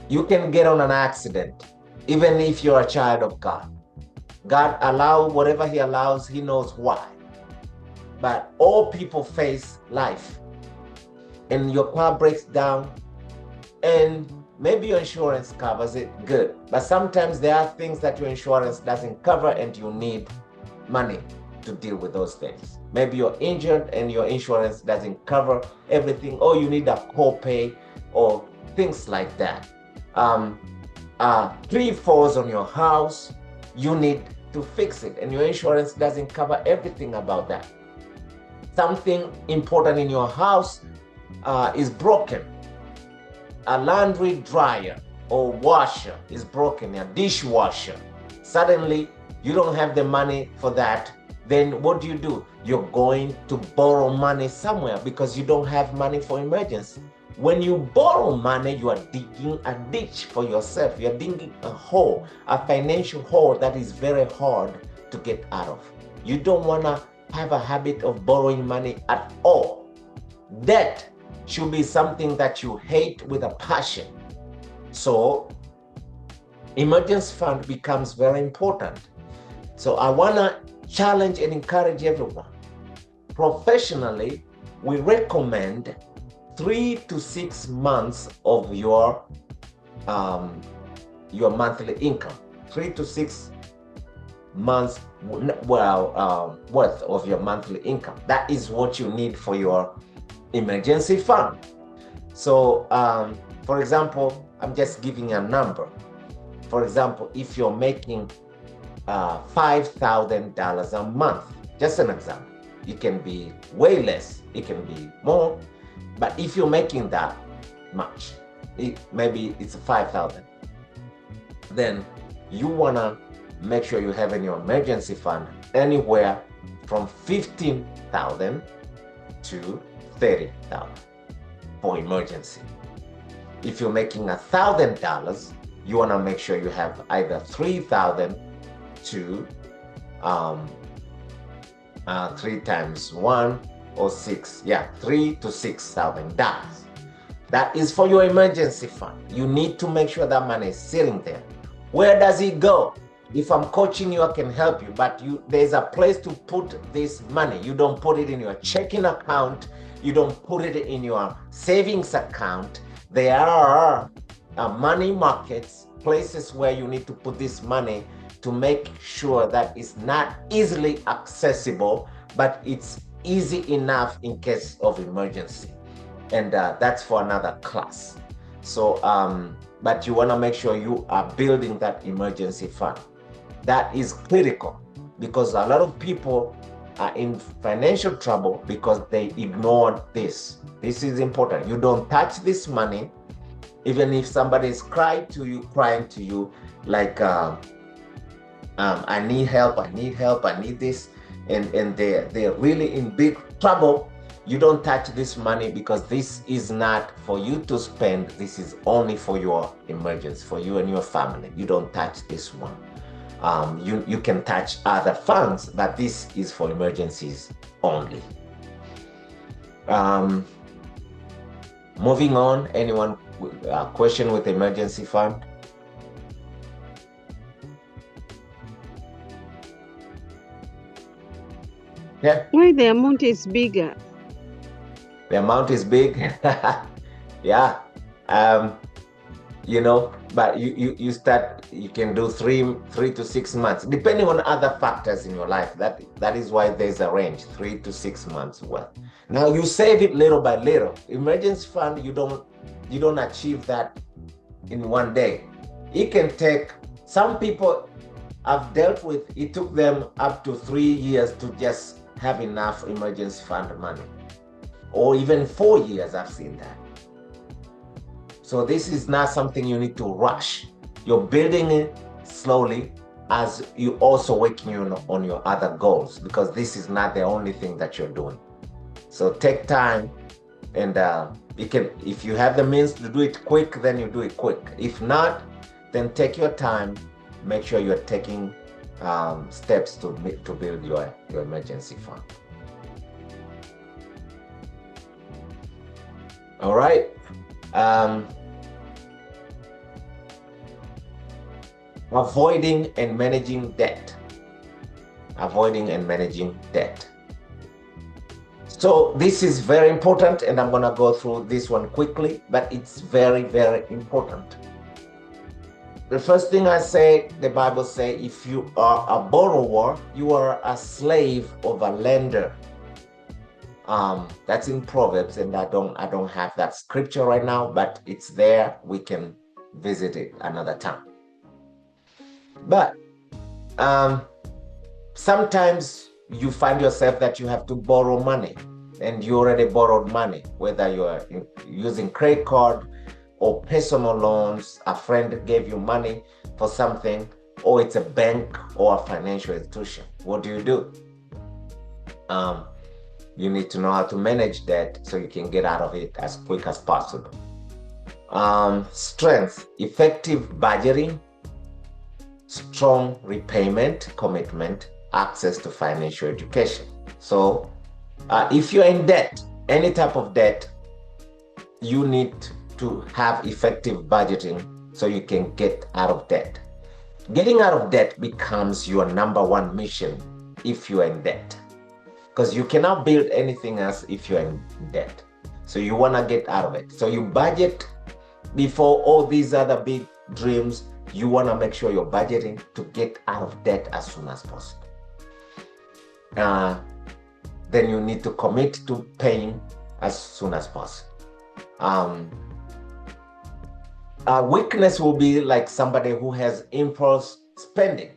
you can get on an accident, even if you're a child of God. God allows whatever he allows, he knows why. But all people face life, and your car breaks down, and maybe your insurance covers it, good. But sometimes there are things that your insurance doesn't cover, and you need money to deal with those things. Maybe you're injured and your insurance doesn't cover everything, or you need a copay or things like that. Tree falls on your house, you need to fix it, and your insurance doesn't cover everything about that. Something important in your house is broken. A laundry dryer or washer is broken, a dishwasher. Suddenly, you don't have the money for that. Then what do? You're going to borrow money somewhere because you don't have money for emergency. When you borrow money, you are digging a ditch for yourself. You're digging a hole, a financial hole that is very hard to get out of. You don't want to have a habit of borrowing money at all. Debt should be something that you hate with a passion. So emergency fund becomes very important. So I want to challenge and encourage everyone. Professionally, we recommend 3 to 6 months of your monthly income. 3 to 6 months worth of your monthly income. That is what you need for your emergency fund. So for example, I'm just giving a number. For example, if you're making $5,000 a month, just an example, it can be way less, it can be more, but if you're making that much, maybe it's 5,000, then you want to make sure you have in your emergency fund anywhere from 15,000 to 30,000 for emergency. If you're making $1,000, you want to make sure you have either 3,000 to 3 times 1 or 6, $3,000 to $6,000. That is for your emergency fund. You need to make sure that money is sitting there. Where does it go? If I'm coaching you, I can help you, but there's a place to put this money. You don't put it in your checking account. You don't put it in your savings account. There are money markets, places where you need to put this money to make sure that it's not easily accessible, but it's easy enough in case of emergency. And that's for another class. So, but you want to make sure you are building that emergency fund. That is critical because a lot of people are in financial trouble because they ignored this. This is important. You don't touch this money, even if somebody is crying to you like, I need help, I need this, and they're really in big trouble. You don't touch this money because this is not for you to spend. This is only for your emergency, for you and your family. You don't touch this one. You can touch other funds, but this is for emergencies only. Moving on, anyone question with emergency fund? Yeah. Why the amount is bigger? The amount is big. Yeah. But you can do 3 to 6 months, depending on other factors in your life. That is why there's a range, 3 to 6 months worth. Now you save it little by little. Emergency fund, you don't achieve that in one day. It can take, some people I've dealt with, it took them up to 3 years to just have enough emergency fund money, or even 4 years. I've seen that. So this is not something you need to rush. You're building it slowly as you also working on your other goals, because this is not the only thing that you're doing. So take time, and if you have the means to do it quick, then you do it quick. If not, then take your time. Make sure you're taking steps to build your emergency fund. All right. Avoiding and managing debt. Avoiding and managing debt. So this is very important, and I'm going to go through this one quickly, but it's very, very important. The first thing I say, the Bible says, if you are a borrower, you are a slave of a lender. That's in Proverbs, and I don't have that scripture right now, but it's there. We can visit it another time. But sometimes you find yourself that you have to borrow money, and you already borrowed money, whether you're using credit card or personal loans. A friend gave you money for something, or it's a bank or a financial institution. What do? You need to know how to manage that so you can get out of it as quick as possible. Strength, effective budgeting, strong repayment commitment, access to financial education. So if you're in debt, any type of debt, you need to have effective budgeting so you can get out of debt. Getting out of debt becomes your number one mission if you are in debt, because you cannot build anything else if you're in debt. So you want to get out of it. So you budget before all these other big dreams. You want to make sure you're budgeting to get out of debt as soon as possible. Then you need to commit to paying as soon as possible. Weakness will be like somebody who has impulse spending.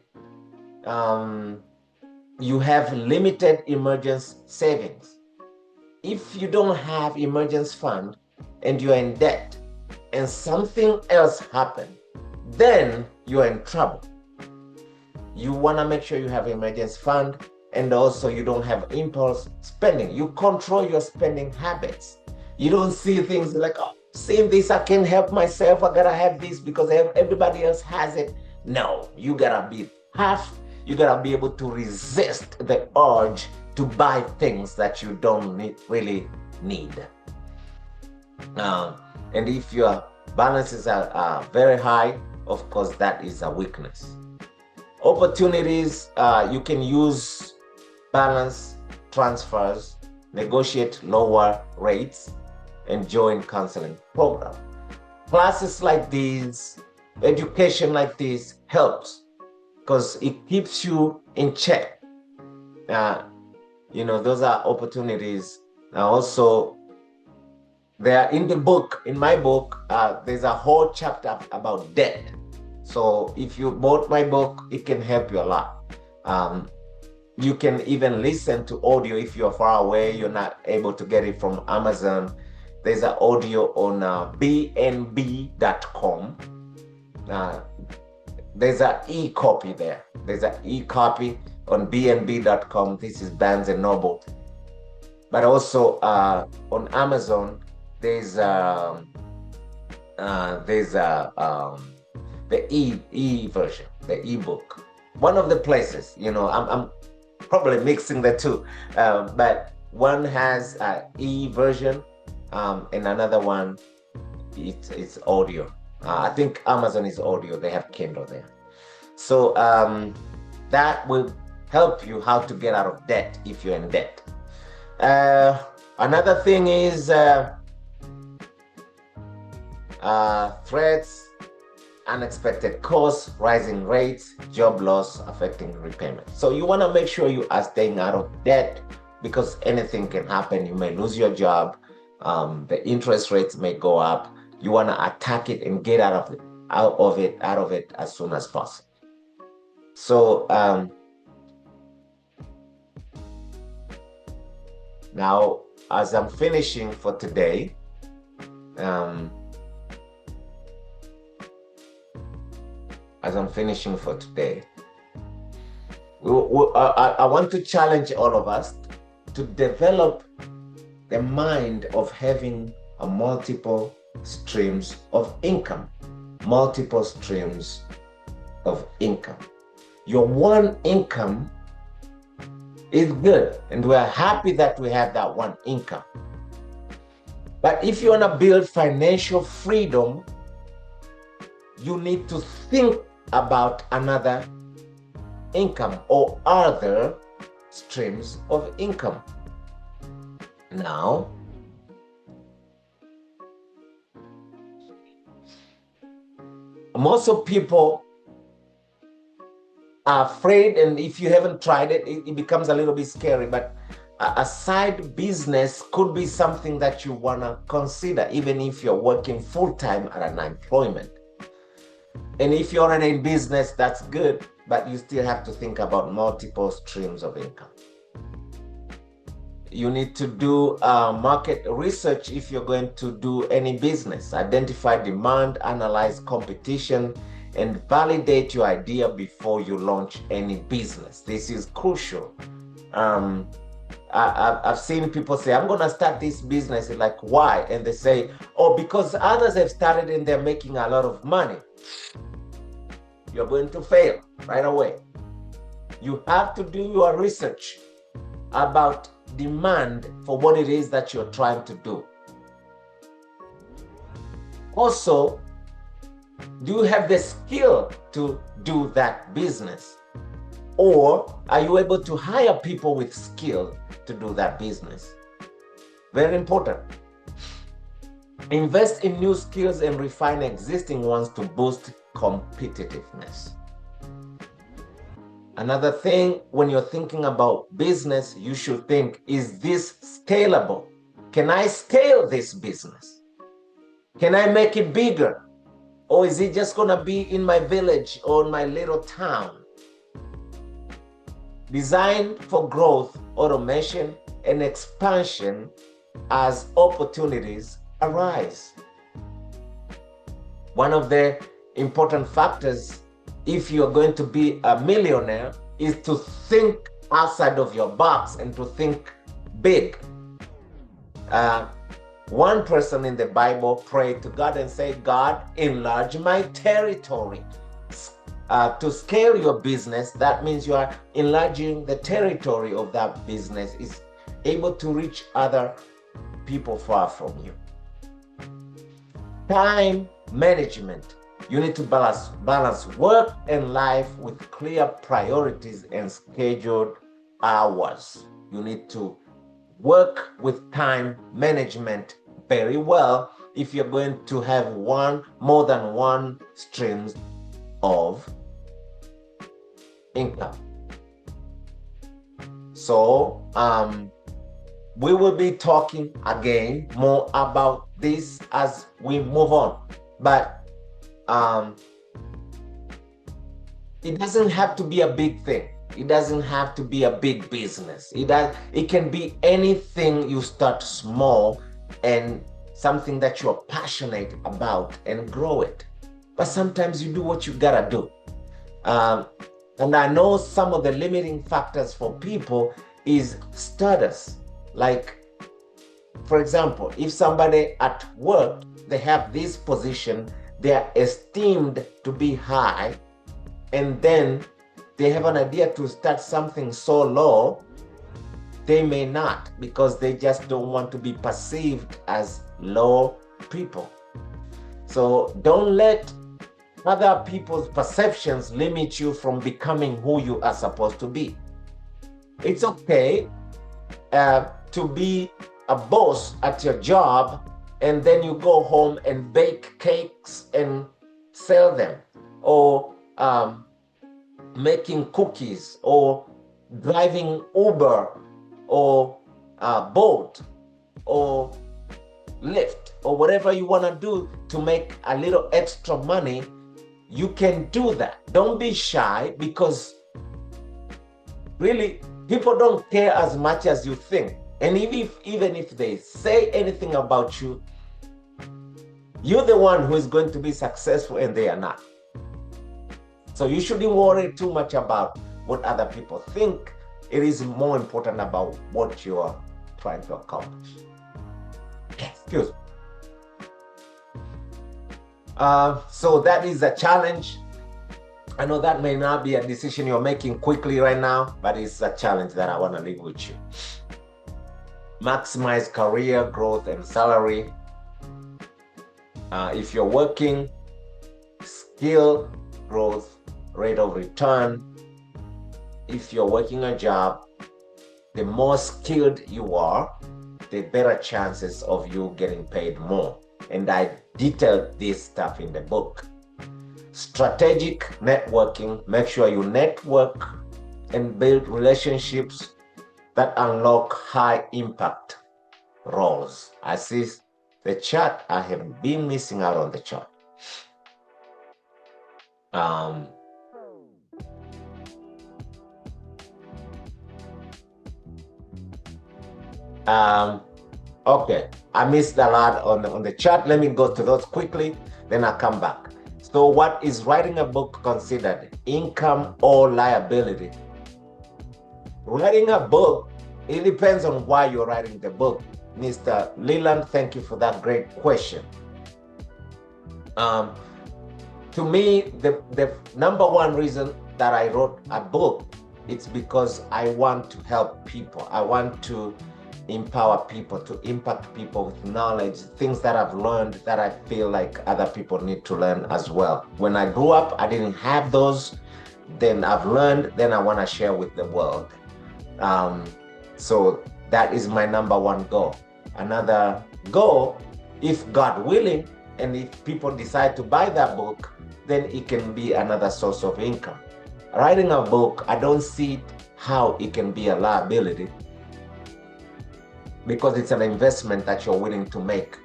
You have limited emergency savings. If you don't have emergency fund and you're in debt and something else happened, then you're in trouble. You want to make sure you have emergency fund, and also you don't have impulse spending. You control your spending habits. You don't see things like, oh, seeing this, I can help myself. I gotta have this because everybody else has it. No, you gotta be tough. You gotta be able to resist the urge to buy things that you don't really need. And if your balances are very high, of course, that is a weakness. Opportunities, you can use balance transfers, negotiate lower rates, and join counseling program. Classes like these, education like this helps because it keeps you in check. Those are opportunities. Also, they are in the book. In my book, there's a whole chapter about debt. So if you bought my book, it can help you a lot. You can even listen to audio if you're far away, you're not able to get it from Amazon. There's an audio on bnb.com. There's an e-copy there. There's an e-copy on bnb.com. This is Barnes & Noble. But also on Amazon, there's the e version, the e-book. One of the places, I'm probably mixing the two, but one has an e version, and another one it's audio. I think Amazon is audio. They have Kindle there. So that will help you how to get out of debt if you're in debt. Another thing is threats, unexpected costs, rising rates, job loss affecting repayment. So you want to make sure you are staying out of debt because anything can happen. You may lose your job. The interest rates may go up. You want to attack it and get out of it as soon as possible. So now, as I'm finishing for today, I want to challenge all of us to develop the mind of having a multiple streams of income. Multiple streams of income. Your one income is good, and we're happy that we have that one income. But if you want to build financial freedom, you need to think about another income or other streams of income. Now, most of people are afraid, and if you haven't tried it, it becomes a little bit scary, but a side business could be something that you want to consider, even if you're working full-time at an employment. And if you're already in business, that's good, but you still have to think about multiple streams of income. You need to do market research if you're going to do any business. Identify demand, analyze competition, and validate your idea before you launch any business. This is crucial. I've seen people say, I'm going to start this business. It's like, why? And they say, oh, because others have started and they're making a lot of money. You're going to fail right away. You have to do your research about demand for what it is that you're trying to do. Also, do you have the skill to do that business? Or are you able to hire people with skill to do that business? Very important. Invest in new skills and refine existing ones to boost competitiveness. Another thing, when you're thinking about business, you should think, is this scalable? Can I scale this business? Can I make it bigger? Or is it just going to be in my village or in my little town? Designed for growth, automation, and expansion as opportunities arise. One of the important factors, if you're going to be a millionaire, is to think outside of your box and to think big. One person in the Bible prayed to God and said, God, enlarge my territory. To scale your business, that means you are enlarging the territory of that business, is able to reach other people far from you. Time management. You need to balance work and life with clear priorities and scheduled hours. You need to work with time management very well if you're going to have more than one stream of income. So we will be talking again more about this as we move on, but it doesn't have to be a big thing. It doesn't have to be a big business. It can be anything you start small and something that you're passionate about and grow it. But sometimes you do what you gotta do. And I know some of the limiting factors for people is status. Like, for example, if somebody at work, they have this position, they are esteemed to be high, and then they have an idea to start something so low, they may not, because they just don't want to be perceived as low people. So don't let other people's perceptions limit you from becoming who you are supposed to be. It's okay to be a boss at your job and then you go home and bake cakes and sell them, or making cookies, or driving Uber, or Bolt, or Lyft, or whatever you want to do to make a little extra money. you can do that. Don't be shy, because really people don't care as much as you think. And even if they say anything about you, you're the one who is going to be successful and they are not. So you shouldn't worry too much about what other people think. It is more important about what you are trying to accomplish. Excuse me. So that is a challenge. I know that may not be a decision you're making quickly right now, but it's a challenge that I want to leave with you. Maximize career growth and salary. If you're working, skill growth, rate of return. If you're working a job, the more skilled you are, the better chances of you getting paid more. And I detailed this stuff in the book. Strategic networking. Make sure you network and build relationships that unlock high impact roles. I see the chart. I have been missing out on the chart. Okay, I missed a lot on the chart. Let me go to those quickly, then I'll come back. So what is writing a book considered? Income or liability? Writing a book, it depends on why you're writing the book. Mr. Leland, thank you for that great question. To me, the number one reason that I wrote a book, it's because I want to help people. I want to empower people, to impact people with knowledge, things that I've learned that I feel like other people need to learn as well. When I grew up, I didn't have those. Then I've learned, then I want to share with the world. So that is my number one goal. Another goal, if God willing, and if people decide to buy that book, then it can be another source of income. Writing a book, I don't see how it can be a liability, because it's an investment that you're willing to make.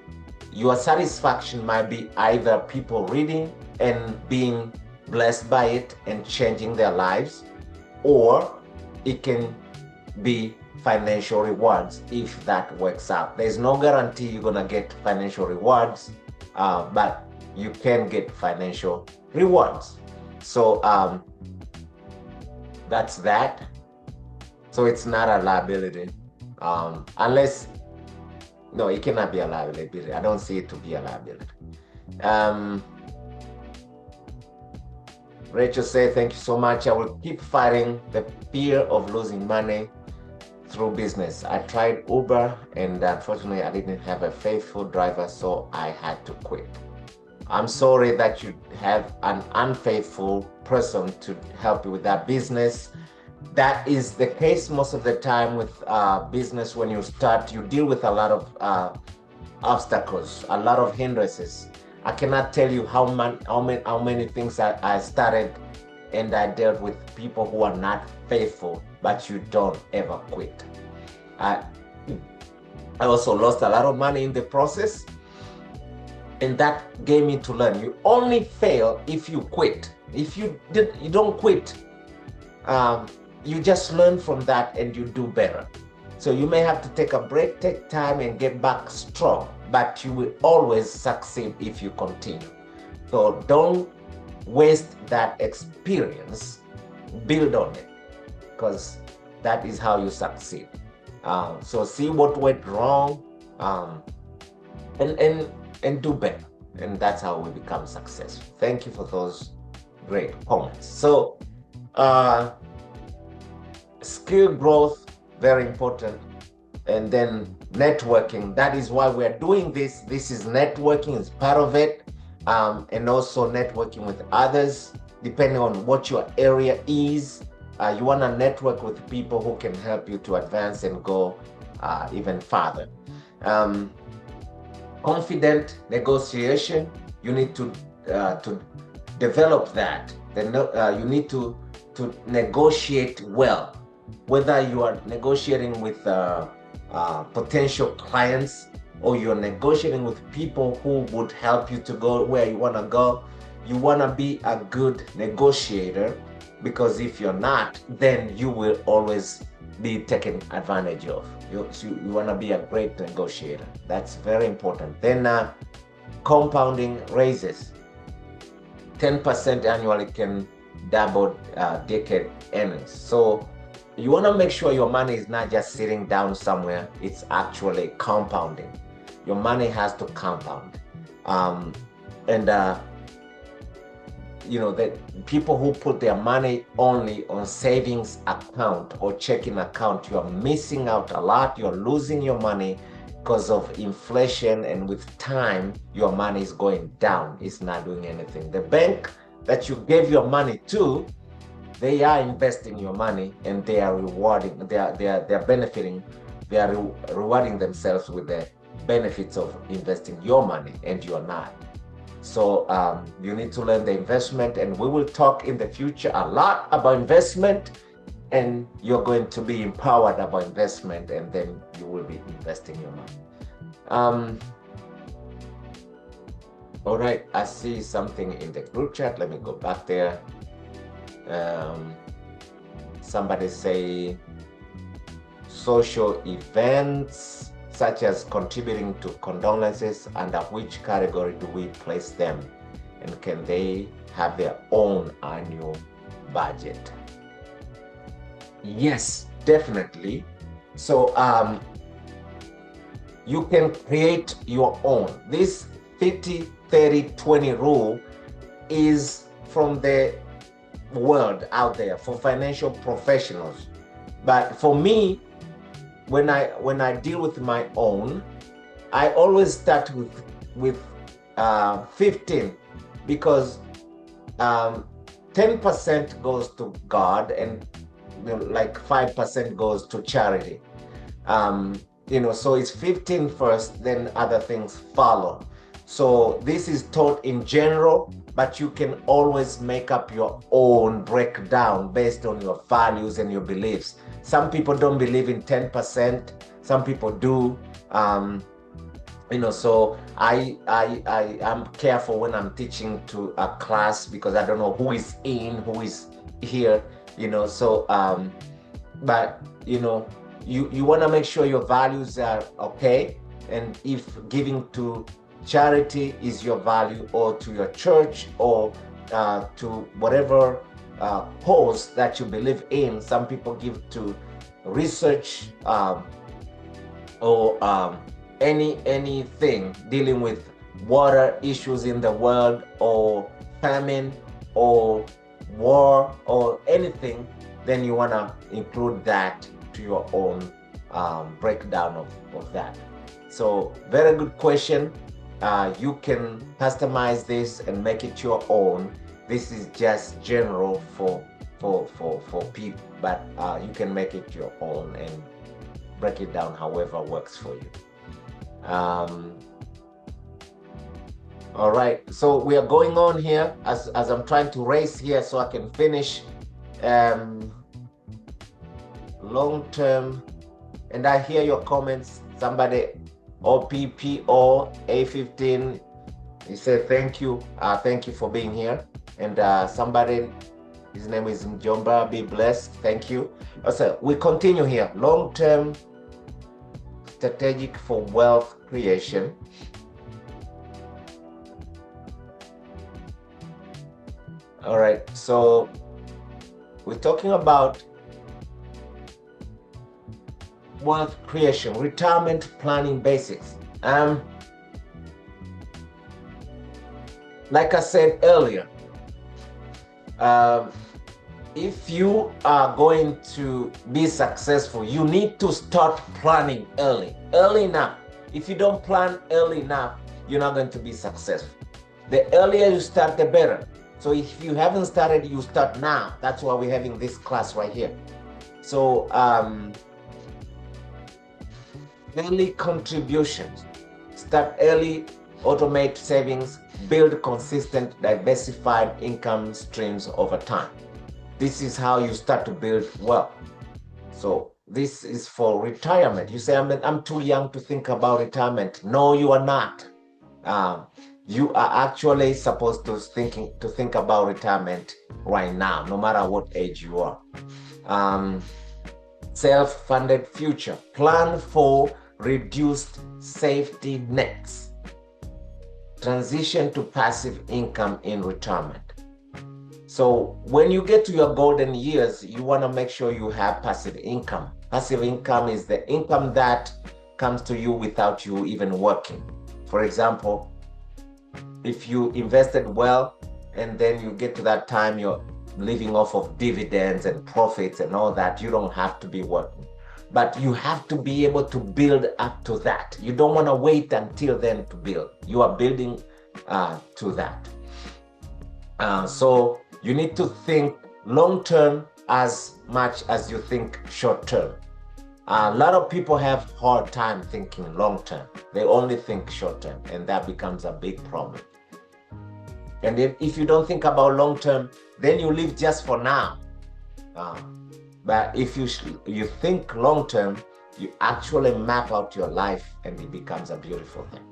Your satisfaction might be either people reading and being blessed by it and changing their lives, or it can be financial rewards if that works out. There's no guarantee you're gonna get financial rewards, but you can get financial rewards. So that's that. So it's not a liability. Unless, no, it cannot be a liability. I don't see it to be a liability. Rachel said, thank you so much. I will keep fighting the fear of losing money through business. I tried Uber and unfortunately I didn't have a faithful driver, so I had to quit. I'm sorry that you have an unfaithful person to help you with that business. That is the case most of the time with business. When you start, you deal with a lot of obstacles, a lot of hindrances. I cannot tell you how many things I started and I dealt with people who are not faithful, but you don't ever quit. I also lost a lot of money in the process, and that gave me to learn. You only fail if you quit. If you don't quit, you just learn from that and you do better. So you may have to take a break, take time and get back strong, but you will always succeed if you continue. So don't waste that experience, build on it, because that is how you succeed. So see what went wrong, and do better. And that's how we become successful. Thank you for those great comments. So skill growth, very important. And then networking, that is why we're doing this. This is networking, is part of it. And also networking with others, depending on what your area is. You want to network with people who can help you to advance and go even farther. Confident negotiation, you need to develop that. Then you need to negotiate well, whether you are negotiating with potential clients or you're negotiating with people who would help you to go where you want to go. you want to be a good negotiator, because if you're not, then you will always be taken advantage of. You want to be a great negotiator. That's very important. Then compounding raises. 10% annually can double decade earnings. So you want to make sure your money is not just sitting down somewhere, it's actually compounding. Your money has to compound. That people who put their money only on savings account or checking account, you're missing out a lot. You're losing your money because of inflation, and with time, your money is going down. It's not doing anything. The bank that you gave your money to, they are investing your money, and they are rewarding. They are benefiting. They are rewarding themselves with the benefits of investing your money, and you're not. So you need to learn the investment, and we will talk in the future a lot about investment, and you're going to be empowered about investment, and then you will be investing your money. All right, I see something in the group chat. Let me go back there. Somebody say social events such as contributing to condolences, under which category do we place them? And can they have their own annual budget? Yes, definitely. So you can create your own. This 50-30-20 rule is from the world out there for financial professionals. But for me, when I deal with my own, I always start with 15, because 10% goes to God, and like 5% goes to charity. So it's 15 first, then other things follow. So this is taught in general, but you can always make up your own breakdown based on your values and your beliefs. Some people don't believe in 10%. Some people do. So I'm careful when I'm teaching to a class, because I don't know who is in, who is here. But you want to make sure your values are okay. And if giving to charity is your value, or to your church, or to whatever cause that you believe in. Some people give to research or anything dealing with water issues in the world, or famine, or war, or anything. Then you want to include that to your own breakdown of that. So very good question. You can customize this and make it your own. This is just general for people, but you can make it your own and break it down however works for you. All right, so we are going on here as I'm trying to race here so I can finish. Long term, and I hear your comments. Somebody OPPO A15, he said thank you for being here. And somebody, his name is Njomba, be blessed, thank you. So we continue here. Long-term strategic for wealth creation. All right, so we're talking about wealth creation, retirement planning basics. Like I said earlier, if you are going to be successful, you need to start planning early enough. If you don't plan early enough, you're not going to be successful. The earlier you start, the better. So if you haven't started, you start now. That's why we're having this class right here. So early contributions, start early, automate savings, build consistent, diversified income streams over time. This is how you start to build wealth. So this is for retirement. You say, I'm too young to think about retirement. No, you are not. you are actually supposed to think about retirement right now, no matter what age you are. Self-funded future. Plan for reduced safety nets. Transition to passive income in retirement. So when you get to your golden years, you want to make sure you have passive income. Passive income is the income that comes to you without you even working. For example, if you invested well and then you get to that time you're living off of dividends and profits and all that, you don't have to be working. But you have to be able to build up to that. You don't want to wait until then to build. You are building to that. So you need to think long-term as much as you think short-term. A lot of people have hard time thinking long-term. They only think short-term, and that becomes a big problem. And if you don't think about long-term, then you live just for now. But if you think long-term, you actually map out your life, and it becomes a beautiful thing.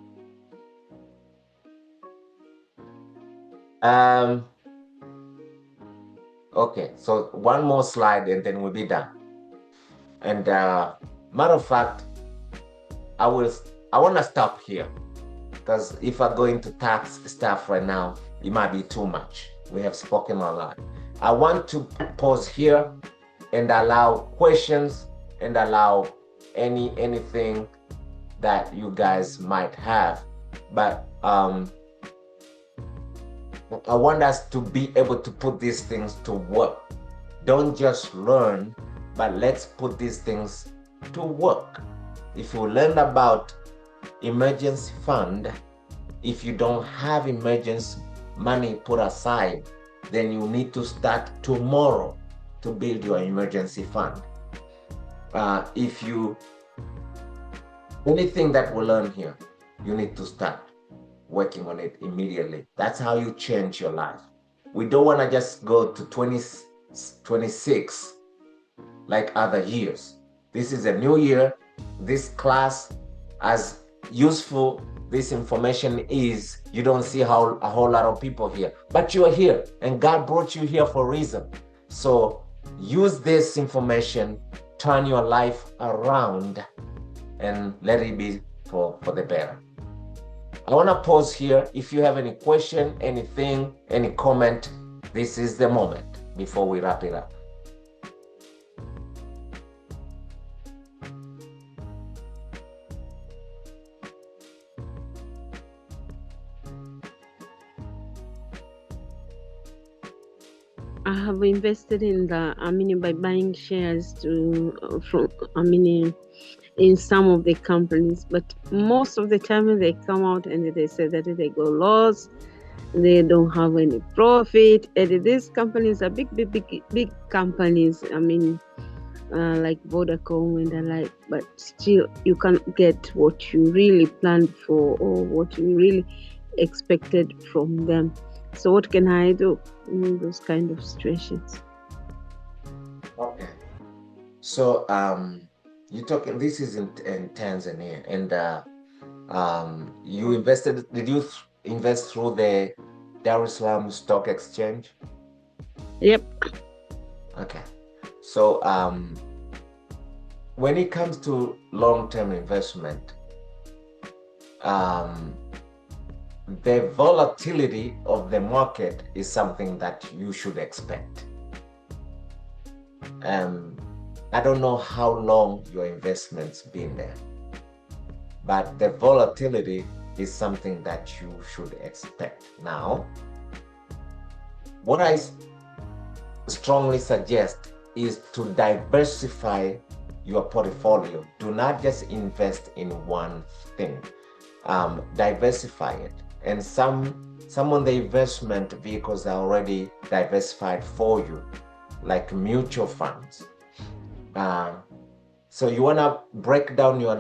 Okay, so one more slide and then we'll be done. And matter of fact, I want to stop here, because if I go into tax stuff right now, it might be too much. We have spoken a lot. I want to pause here and allow questions and allow anything that you guys might have. But I want us to be able to put these things to work. Don't just learn, but let's put these things to work. If you learn about emergency fund, if you don't have emergency money put aside, then you need to start tomorrow to build your emergency fund. Anything that we learn here, you need to start working on it immediately. That's how you change your life. We don't want to just go to 26 like other years. This is a new year. This class, as useful this information is, you don't see a whole lot of people here, but you are here and God brought you here for a reason. So use this information, turn your life around, and let it be for the better. I want to pause here. If you have any question, anything, any comment, this is the moment before we wrap it up. I have invested in by buying shares in some of the companies, but most of the time they come out and they say that they go loss, they don't have any profit, and these companies are big companies. Like Vodacom and the like, but still you can't get what you really planned for or what you really expected from them. So what can I do in those kind of situations? Okay. So you talking? This is in Tanzania, and you invested. Did you invest through the Dar es Salaam Stock Exchange? Yep. Okay. So when it comes to long-term investment, the volatility of the market is something that you should expect. I don't know how long your investment's been there, but the volatility is something that you should expect. Now, what I strongly suggest is to diversify your portfolio. Do not just invest in one thing. Diversify it. And some of the investment vehicles are already diversified for you, like mutual funds. So you want to break down your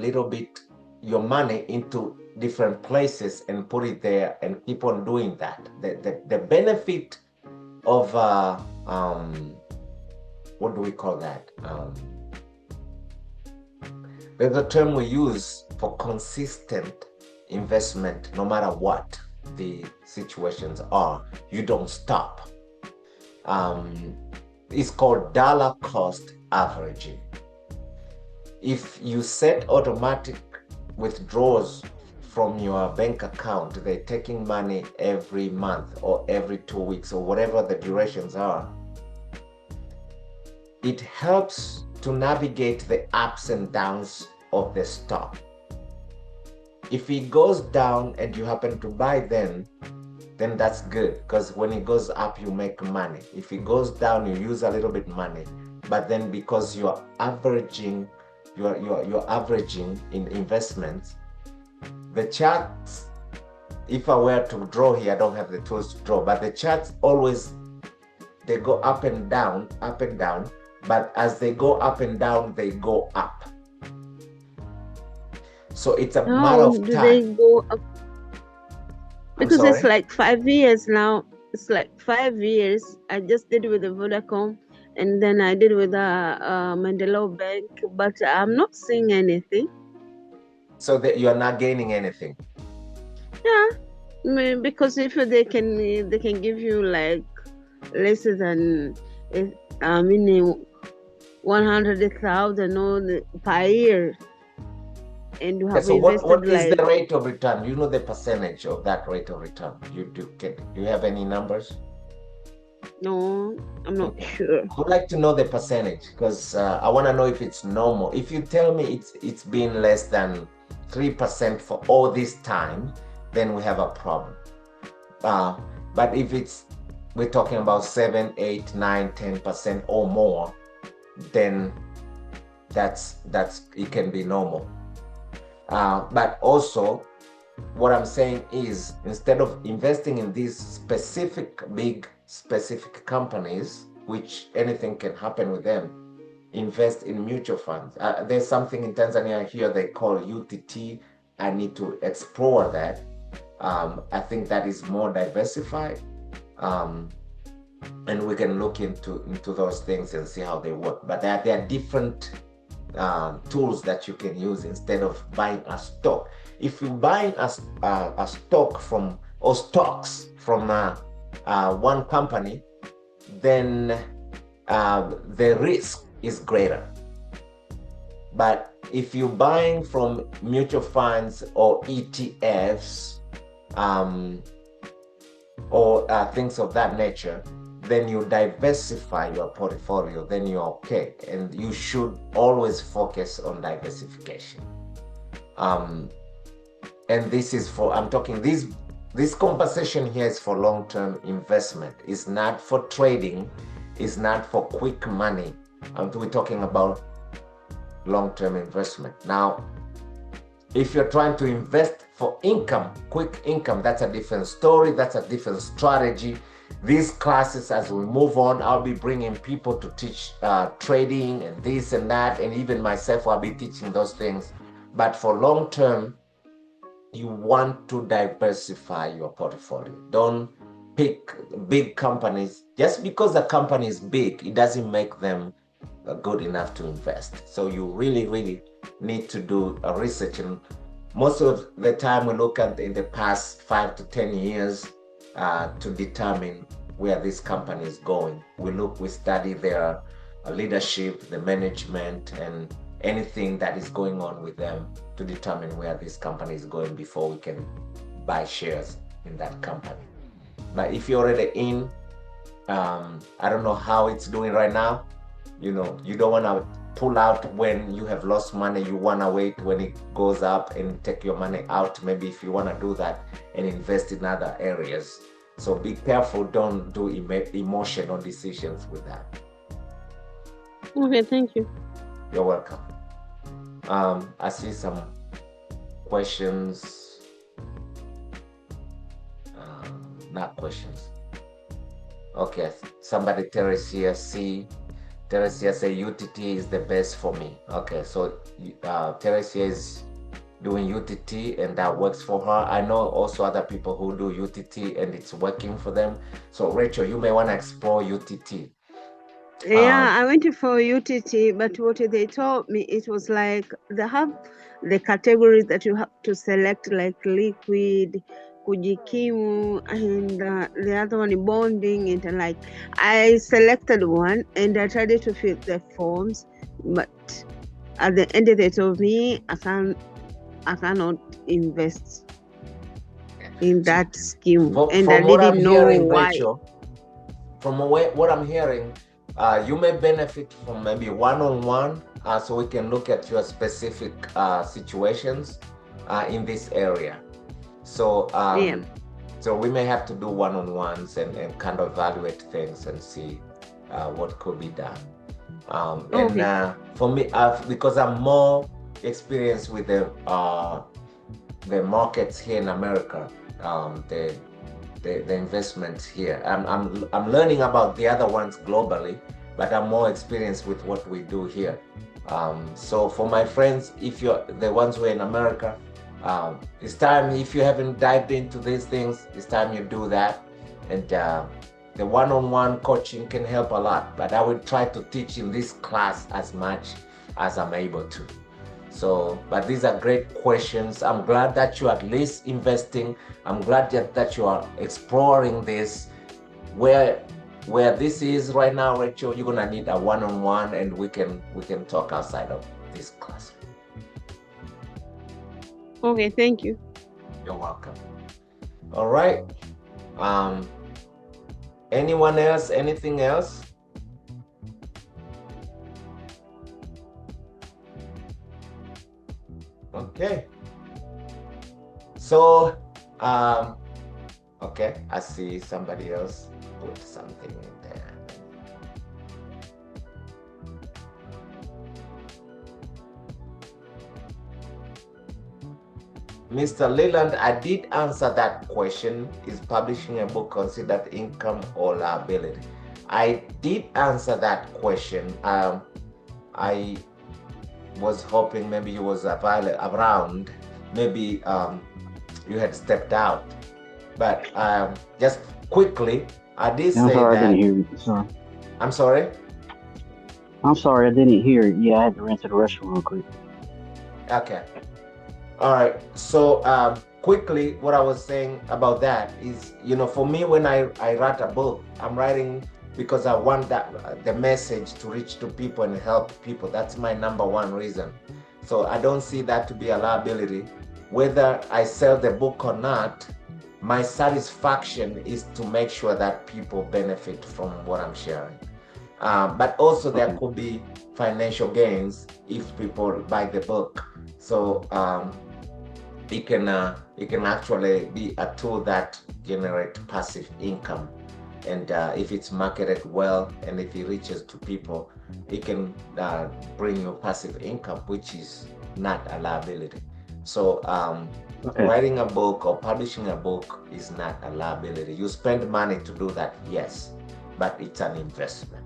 money into different places and put it there and keep on doing that. The benefit of what do we call that? There's a term we use for consistent investment no matter what. the situations are, you don't stop. It's called dollar cost averaging. If you set automatic withdrawals from your bank account, they're taking money every month or every 2 weeks or whatever the durations are, it helps to navigate the ups and downs of the stock. If it goes down and you happen to buy then that's good, because when it goes up you make money. If it goes down you use a little bit money, but then because you're averaging in investments, the charts, if I were to draw here, I don't have the tools to draw, but the charts always, they go up and down, but as they go up and down, they go up. So it's a matter of time. Do they go up? Because it's like 5 years now. It's like 5 years. I just did with the Vodacom, and then I did with the Mandela Bank, but I'm not seeing anything. So that you are not gaining anything? Yeah, because if they can give you like less than 100,000 per year, and you have so invested what is the rate of return? You know the percentage of that rate of return? Do you have any numbers? No, I'm not sure. I would like to know the percentage, because I want to know if it's normal. If you tell me it's been less than 3% for all this time, then we have a problem. But if we're talking about 7, 8, 9, 10% or more, then that's it can be normal. But also, what I'm saying is, instead of investing in these specific companies, which anything can happen with them, invest in mutual funds. There's something in Tanzania here they call UTT. I need to explore that. I think that is more diversified, and we can look into those things and see how they work. But there are different tools that you can use instead of buying a stock. If you're buying a stock or stocks from one company, then the risk is greater. But if you're buying from mutual funds or ETFs or things of that nature, then you diversify your portfolio, then you're okay. And you should always focus on diversification. And this is this conversation here is for long-term investment. It's not for trading. It's not for quick money. We're talking about long-term investment. Now, if you're trying to invest for income, quick income, that's a different story. That's a different strategy. These classes, as we move on, I'll be bringing people to teach trading and this and that, and even myself, I'll be teaching those things. But for long-term, you want to diversify your portfolio. Don't pick big companies. Just because a company is big, it doesn't make them good enough to invest. So you really, really need to do a research. And most of the time we look at in the past 5 to 10 years to determine where this company is going. We study their leadership, the management, and anything that is going on with them to determine where this company is going before we can buy shares in that company. But if you're already in, I don't know how it's doing right now. You don't want to pull out when you have lost money. You want to wait when it goes up and take your money out, maybe if you want to do that and invest in other areas. So be careful, don't do emotional decisions with that. Okay, thank you. You're welcome. I see some questions. Not questions. Okay, somebody, Teresia say UTT is the best for me. Okay, so Teresia is doing UTT and that works for her. I know also other people who do UTT and it's working for them. So Rachel, you may want to explore UTT. Yeah, I went for UTT, but what they told me, it was like they have the categories that you have to select, like liquid kujikimu, and the other one is bonding. And like, I selected one and I tried to fill the forms, but at the end they told me I cannot invest in that scheme, and I didn't know why. Rachel, from what I'm hearing, you may benefit from maybe one-on-one, so we can look at your specific situations in this area. So so we may have to do one-on-ones and kind of evaluate things and see what could be done. And for me, because I'm more experienced with the markets here in America, the investments here. I'm learning about the other ones globally, but I'm more experienced with what we do here. So for my friends, if you're the ones who are in America, it's time, if you haven't dived into these things, it's time you do that. And the one-on-one coaching can help a lot, but I will try to teach in this class as much as I'm able to. So, but these are great questions. I'm glad that you're at least investing. I'm glad that you are exploring this. Where this is right now, Rachel, you're gonna need a one-on-one, and we can talk outside of this class. Okay, thank you. You're welcome. All right. Anyone else? Anything else? Okay. So, okay, I see somebody else put something in there. Mr. Leland, I did answer that question. Is publishing a book considered income or liability? I did answer that question. I was hoping maybe you was around. Maybe you had stepped out. But just quickly, I did say that. I didn't hear you. Sorry. I'm sorry? I'm sorry, I didn't hear it. Yeah, I had to run to the restroom real quick. Okay. All right. So quickly, what I was saying about that is, for me, when I write a book, I'm writing because I want the message to reach to people and help people. That's my number one reason. So I don't see that to be a liability. Whether I sell the book or not, my satisfaction is to make sure that people benefit from what I'm sharing. But also there could be financial gains if people buy the book. So it can actually be a tool that generates passive income. And if it's marketed well and if it reaches to people, it can bring you passive income, which is not a liability. So writing a book or publishing a book is not a liability. You spend money to do that, yes, but it's an investment.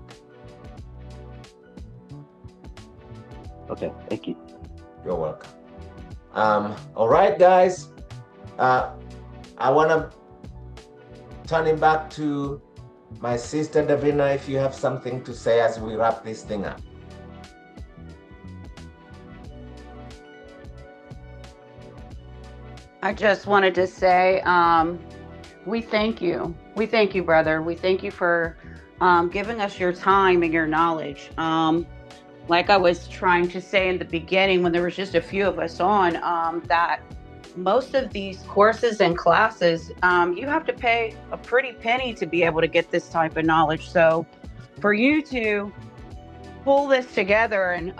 Okay, thank you. You're welcome. All right, guys. I want to turn it back to my sister Davina, if you have something to say as we wrap this thing up. I just wanted to say, we thank you. We thank you, brother. We thank you for giving us your time and your knowledge. Like I was trying to say in the beginning when there was just a few of us on, that most of these courses and classes, you have to pay a pretty penny to be able to get this type of knowledge. So for you to pull this together and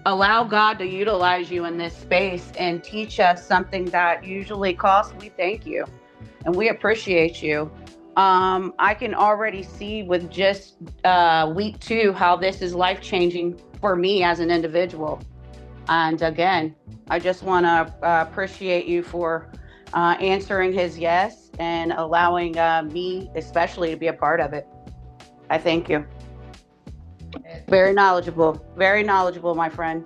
allow God to utilize you in this space and teach us something that usually costs, we thank you and we appreciate you. I can already see with just week 2 how this is life-changing for me as an individual. And again, I just want to appreciate you for answering his yes and allowing me especially to be a part of it. I thank you. Very knowledgeable, my friend.